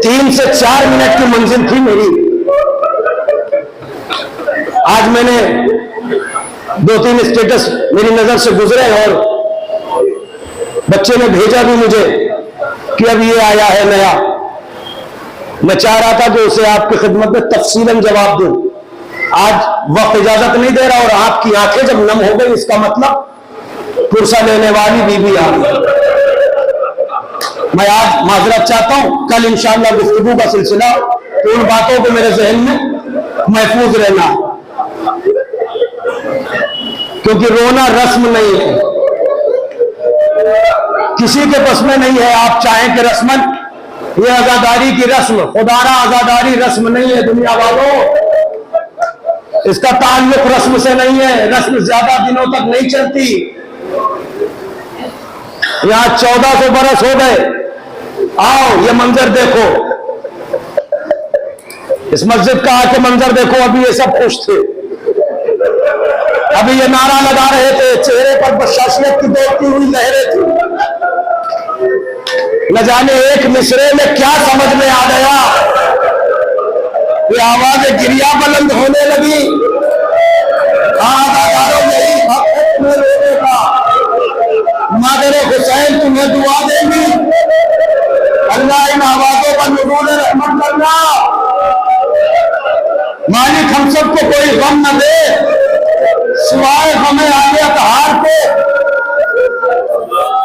3 سے 4 منٹ کی منزل تھی میری۔ آج میں نے 2-3 اسٹیٹس میری نظر سے گزرے اور بچے نے بھیجا بھی مجھے کہ اب یہ آیا ہے نیا، میں چاہ رہا تھا کہ اسے آپ کی خدمت میں تفصیلاً جواب دوں، آج وقت اجازت نہیں دے رہا، اور آپ کی آنکھیں جب نم ہو گئی اس کا مطلب پرسہ لینے والی بیوی آ گئی۔ میں آج معذرت چاہتا ہوں، کل انشاءاللہ گفتگو کا سلسلہ تو ان باتوں کو میرے ذہن میں محفوظ رہنا، کیونکہ رونا رسم نہیں ہے، کسی کے بس میں نہیں ہے آپ چاہیں کہ رسمن یہ عزاداری کی رسم، خدارہ عزاداری رسم نہیں ہے دنیا والوں، اس کا تعلق رسم سے نہیں ہے، رسم زیادہ دنوں تک نہیں چلتی۔ یہاں 1400 برس ہو گئے، آؤ یہ منظر دیکھو، اس مسجد کا آ کے منظر دیکھو، ابھی یہ سب خوش تھے، ابھی یہ نعرہ لگا رہے تھے، چہرے پر بشاشیت کی دوڑتی ہوئی لہریں تھیں، نہ جانے ایک مصرے میں کیا سمجھ میں آ گیا، یہ آواز گریا بلند ہونے لگی، مادر حسین تمہیں دعا دیں گی، اللہ ان آوازوں پر نزول رحمت کرنا، مالک ہم سب کو کوئی غم نہ دے سوائے ہمیں آگے اطہار کے،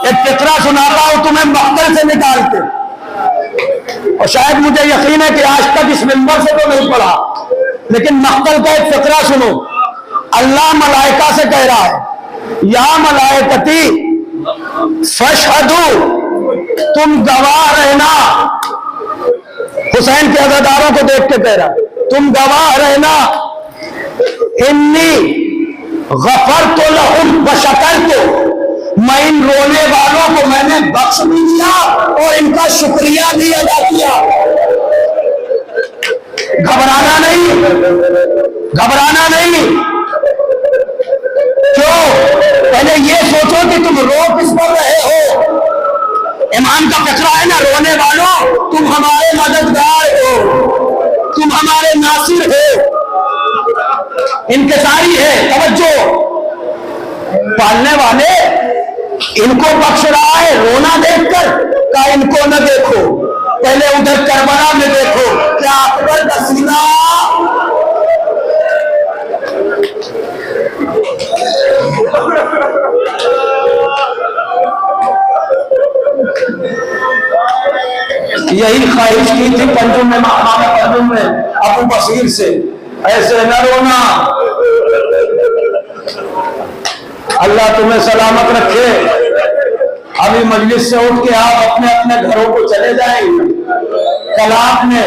ایک فقرہ سناتا ہوں تمہیں مقتل سے نکال کے، اور شاید مجھے یقین ہے کہ آج تک اس منبر سے تو نہیں پڑھا، لیکن مقتل کا ایک فقرہ سنو۔ اللہ ملائکہ سے کہہ رہا ہے یا ملائکتی فاشہدوا، تم گواہ رہنا، حسین کے عزاداروں کو دیکھ کے کہہ رہا ہے تم گواہ رہنا، انی غفرت لہم وشکرت، میں ان رونے والوں کو میں نے بخش بھی دیا اور ان کا شکریہ بھی ادا کیا۔ گھبرانا نہیں، گھبرانا نہیں، کیوں؟ پہلے یہ سوچو کہ تم رو کس پر رہے ہو، ایمان کا فقرہ ہے نا، رونے والوں تم ہمارے مددگار ہو، تم ہمارے ناصر ہو، انکساری ہے، توجہ، پالنے والے ان کو بخش رہا ہے، رونا دیکھ کر کہ ان کو نہ دیکھو، پہلے ادھر کربلا میں دیکھو، کیا اکبر کا سینہ یہی خواہش کی تھی پنجم میں، مقام پنجم میں ابو بصیر سے، ایسے نہ رونا، اللہ تمہیں سلامت رکھے، ابھی مجلس سے اٹھ کے آپ اپنے اپنے گھروں کو چلے جائیں۔ کل آپ نے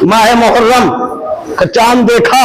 ماہ محرم کا چاند دیکھا،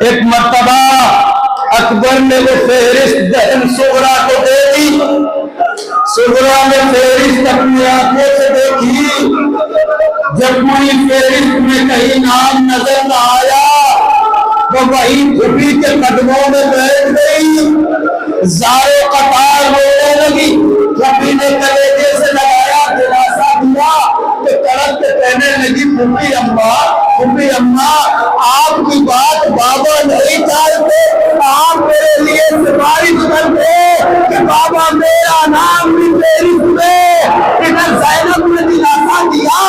ایک مرتبہ اکبر نے وہ فہرست دہن صغرا کو دے دی. صغرا نے فہرست اپنی آنکھوں سے دیکھی. جب کوئی فہرست میں کہیں نام نظر نہ آیا وہ وہیں پھوپھی کے قدموں میں بیٹھ گئی. زارے قطار رونے لگی. پھوپھی نے کلیجے سے لگایا, دلاسا دیا تو تڑپ کے کہنے لگی, پھوپھی اماں آپ کی بات بابا نہیں چاہتے, آپ میرے لیے سفارش کر دے کہ بابا میرا نام بھی فہرست میں. ادھر زینب نے دلاسا دیا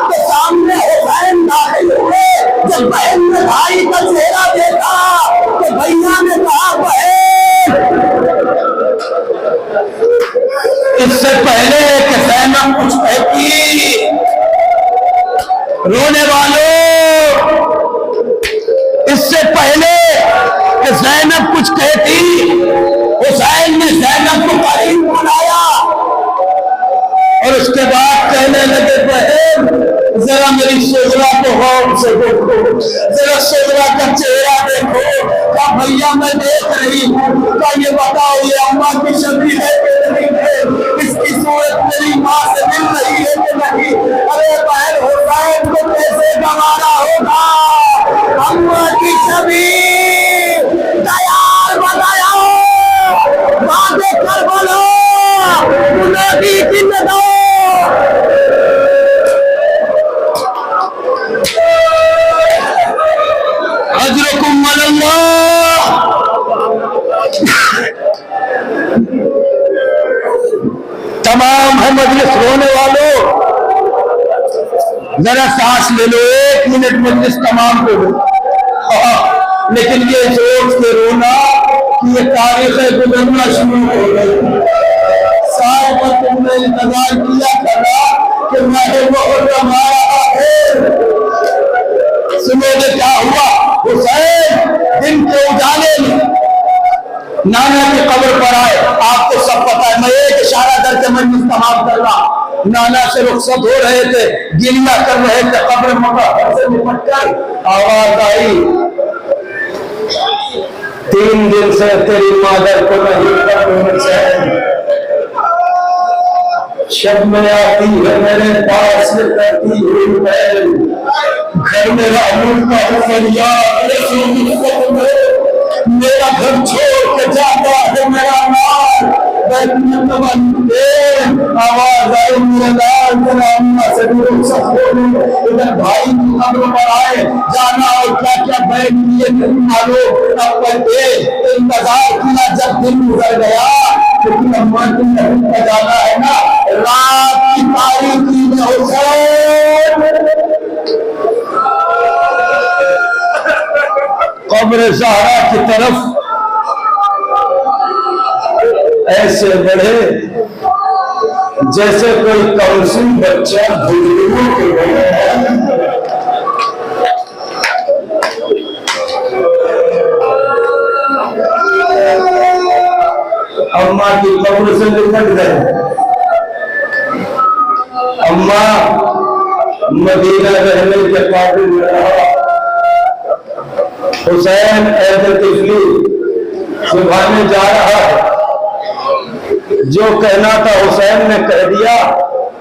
تو سامنے حسین داخل ہوئے. جب بہن نے بھائی کا چہرہ دیکھا تو بھیا نے کہا, بہن اس سے پہلے کہ زینب کچھ کہتی, رونے والوں اس سے پہلے کہ زینب کچھ کہتی, حسین نے زینب کو قریب بلایا اور اس کے بعد کہنے لگے, بہن ذرا میری صغرا کو غور سے دیکھو, ذرا صغرا کا چہرہ دیکھو. کہا بھیا میں دیکھ رہی ہوں. کہا یہ بتاؤ یہ اماں کی شکل ہے کہ نہیں ہے, اس کی صورت میری ماں سے مل رہی ہے کہ نہیں. ارے بہن حسین کو کیسے گوارا ہوگا, اماں کی شبیہ تیار بتایا, باتیں کر بولو, انہیں بھی جن دو. اجرکم اللہ. تمام ہے مجلس رونے والوں, ذرا سانس لے لو, 1 منٹ مجلس تمام ہو گئی. لیکن یہ زور سے رونا کہ یہ تاریخ گزرنا شروع ہو گئی. سال پر تم نے انتظار کیا کرا کہ ماہ محرم آ رہا ہے. سنو گے کیا ہوا. حسین دن کے اجالے میں نانا کی قبر پر آئے. آپ کو سب پتا ہے, میں ایک اشارہ کر کے مجلس تمام کر رہا. نانا سے رخصت ہو رہے تھے, گریہ کر رہے تھے, قبر مقبر سے نپٹ کر آواز آئی, 3 دن سے تیری مادر کو نہیں کرنے سے شب میں آتی ہے میرے پاس سے کرتی ہوئی پہل, گھر میرا ملکہ ہو فریاد میرا گھر چھوڑ کے جاتا ہے میرا مال. آواز آئی میرا لال میرا اماں سے بھی رخصت ہو گئی. ادھر بھائی کی قبر پر آئے, جانا اور کیا کیا بہن لیے نہیں معلوم. اب پہلے انتظار کیا, جب دن گزر گیا لیکن اماں کی نہیں کا جانا ہے نا. رات کی تاریخی میں حسین قبر زہرا کی طرف ایسے بڑھے جیسے کوئی کونسل بچہ بزرگوں کے بڑے ہیں. اماں کی قبر سے نکل گئے. اماں مدینہ رہنے کے قابل نہ رہا. حسین ایدر طفلی سبھانے جا رہا ہے. جو کہنا تھا حسین نے کہہ دیا,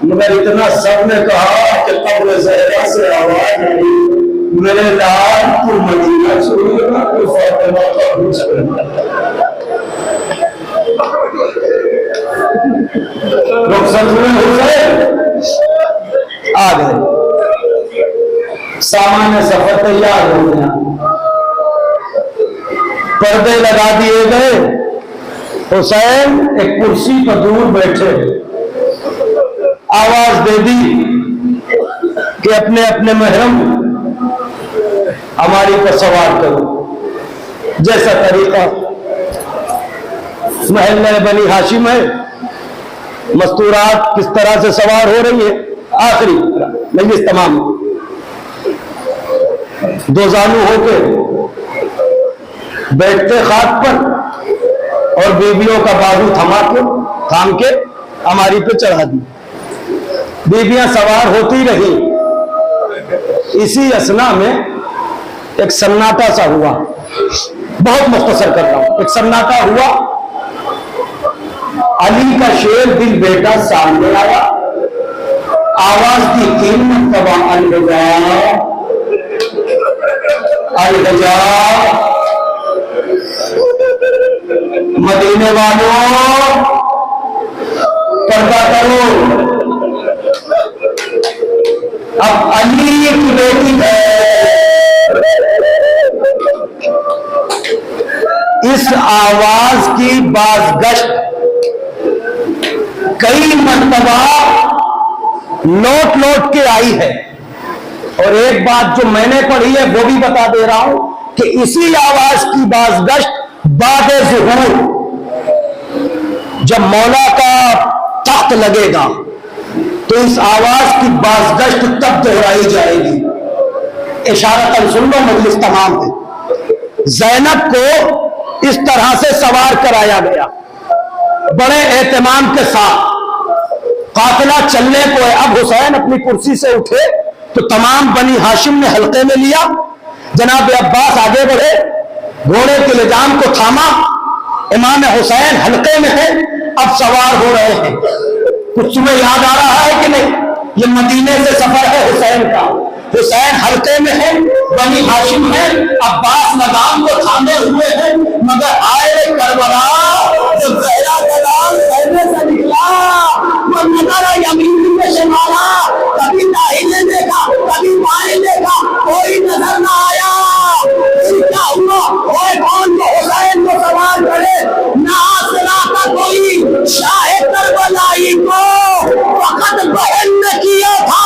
مگر اتنا سب نے کہا کہ قبر زہرا سے آواز آئی, میرے لال تو مدینہ چھوڑے گا تو فاطمہ کا خوش کرنا. رخصت ہوئے حسین آ گئے, سامان سفر تیار ہو گیا, پردے لگا دیے گئے. حسین ایک کرسی پر دور بیٹھے, آواز دے دی کہ اپنے اپنے محرم ہماری پر سوار کرو. جیسا طریقہ محلہ بنی ہاشم ہے, مستورات کس طرح سے سوار ہو رہی ہے. آخری مجلس تمام, دو زانو ہو کے بیٹھتے خاک پر اور بیویوں کا بازو تھام کے ہماری پہ چڑھا دی. بیویاں سوار ہوتی رہی. اسی اسنا میں ایک سناٹا سا ہوا. بہت مختصر کر رہا ہوں. ایک سناٹا ہوا, علی کا شیر دل بیٹا سامنے آیا, آواز دی 3 مرتبہ الوداع الوداع. مدینے والوں پردہ کرو, اب علی کی بیٹی ہے. اس آواز کی بازگشت کئی مرتبہ لوٹ لوٹ کے آئی ہے, اور ایک بات جو میں نے پڑھی ہے وہ بھی بتا دے رہا ہوں کہ اسی آواز کی بازگشت بعد ظہور جب مولا کا تخت لگے گا تو اس آواز کی بازگشت تب دہرائی جائے گی. اشارتاً سن لو, مجلس تمام ہے. زینب کو اس طرح سے سوار کرایا گیا بڑے اہتمام کے ساتھ. قافلہ چلنے کو ہے. اب حسین اپنی کرسی سے اٹھے تو تمام بنی ہاشم نے حلقے میں لیا. جناب عباس آگے بڑھے, گھوڑے کے لجام کو تھاما. امام حسین حلقے میں ہیں, اب سوار ہو رہے ہیں. کچھ تمہیں یاد آ رہا ہے کہ نہیں؟ یہ مدینے سے سفر ہے حسین کا. حسین حلقے میں ہے, بنی ہاشم ہے, عباس لگام کو تھامے ہوئے ہیں. مگر آئے کربلا جب زہرا کلام خیمے سے نکلا, وہ نظر یمین میں شمالا, کبھی داہنے دیکھا کبھی بائیں دیکھا, کوئی نظر نہ آیا. کیا ہوا؟ وہ کون جو حسین کو سوار کرے؟ نہ آسرا کا کوئی شاہ کربلائی کو وقت بہن نے کیا تھا.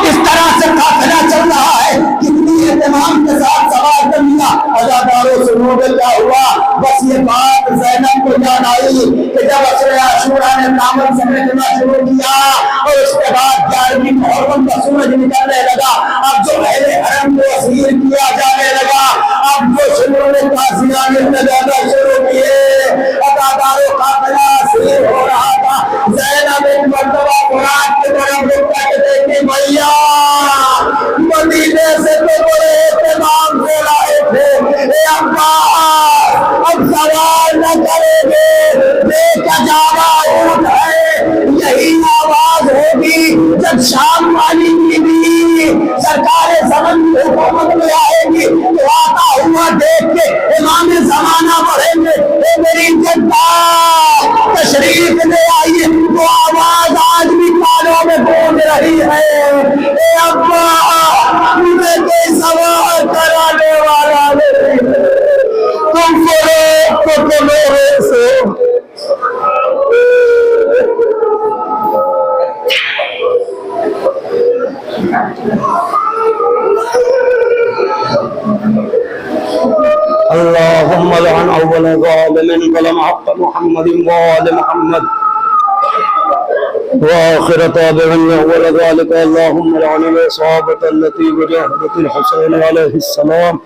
اس طرح سے قافلہ چل رہا ہے, کتنی اہتمام کے ساتھ سوار کر لیا. عزاداروں سنو گے کیا ہوا. بس یہ بات زینب کو یاد آئی کہ جب عشرہ عاشورہ نے دامن سمیٹنا شروع کیا اور اس کے بعد 11ویں محرم کا سورج نکلنے لگا, اب جو اہل حرم کو اسیر کیا جانے لگا, اب جو شروع نے قاضیان لگانا شروع کیے, عزاداروں قافلہ اسیر ہو رہا تھا. زینب ایک مرتبہ قرآن کے طرف رکھا کہ دیکھیں بھیا, مدینے سے تو بڑے اہتمام سے لائے تھے, اے عباس اب سوال نہ کریں گے, دیکھ جاوا اونٹ ہے, یہی آواز ہوگی جب شام والی بیوی سرکار زمن کی حکومت میں آئے گی تو آتا ہوا دیکھ کے امام زمانہ بڑھیں گے. اے میری جدہ تشریف لے آئیے, وہ آواز آج بھی کانوں میں گونج رہی ہے. اے ابا مجھے کوئی سوال کرانے والا نہیں, تم کو میرے سے اللهم لعن اول ظالم ظلم حق محمد وآل محمد واخر تابع اول ذلك. اللهم لعن العصابة التي وجاهدت الحسين عليه السلام.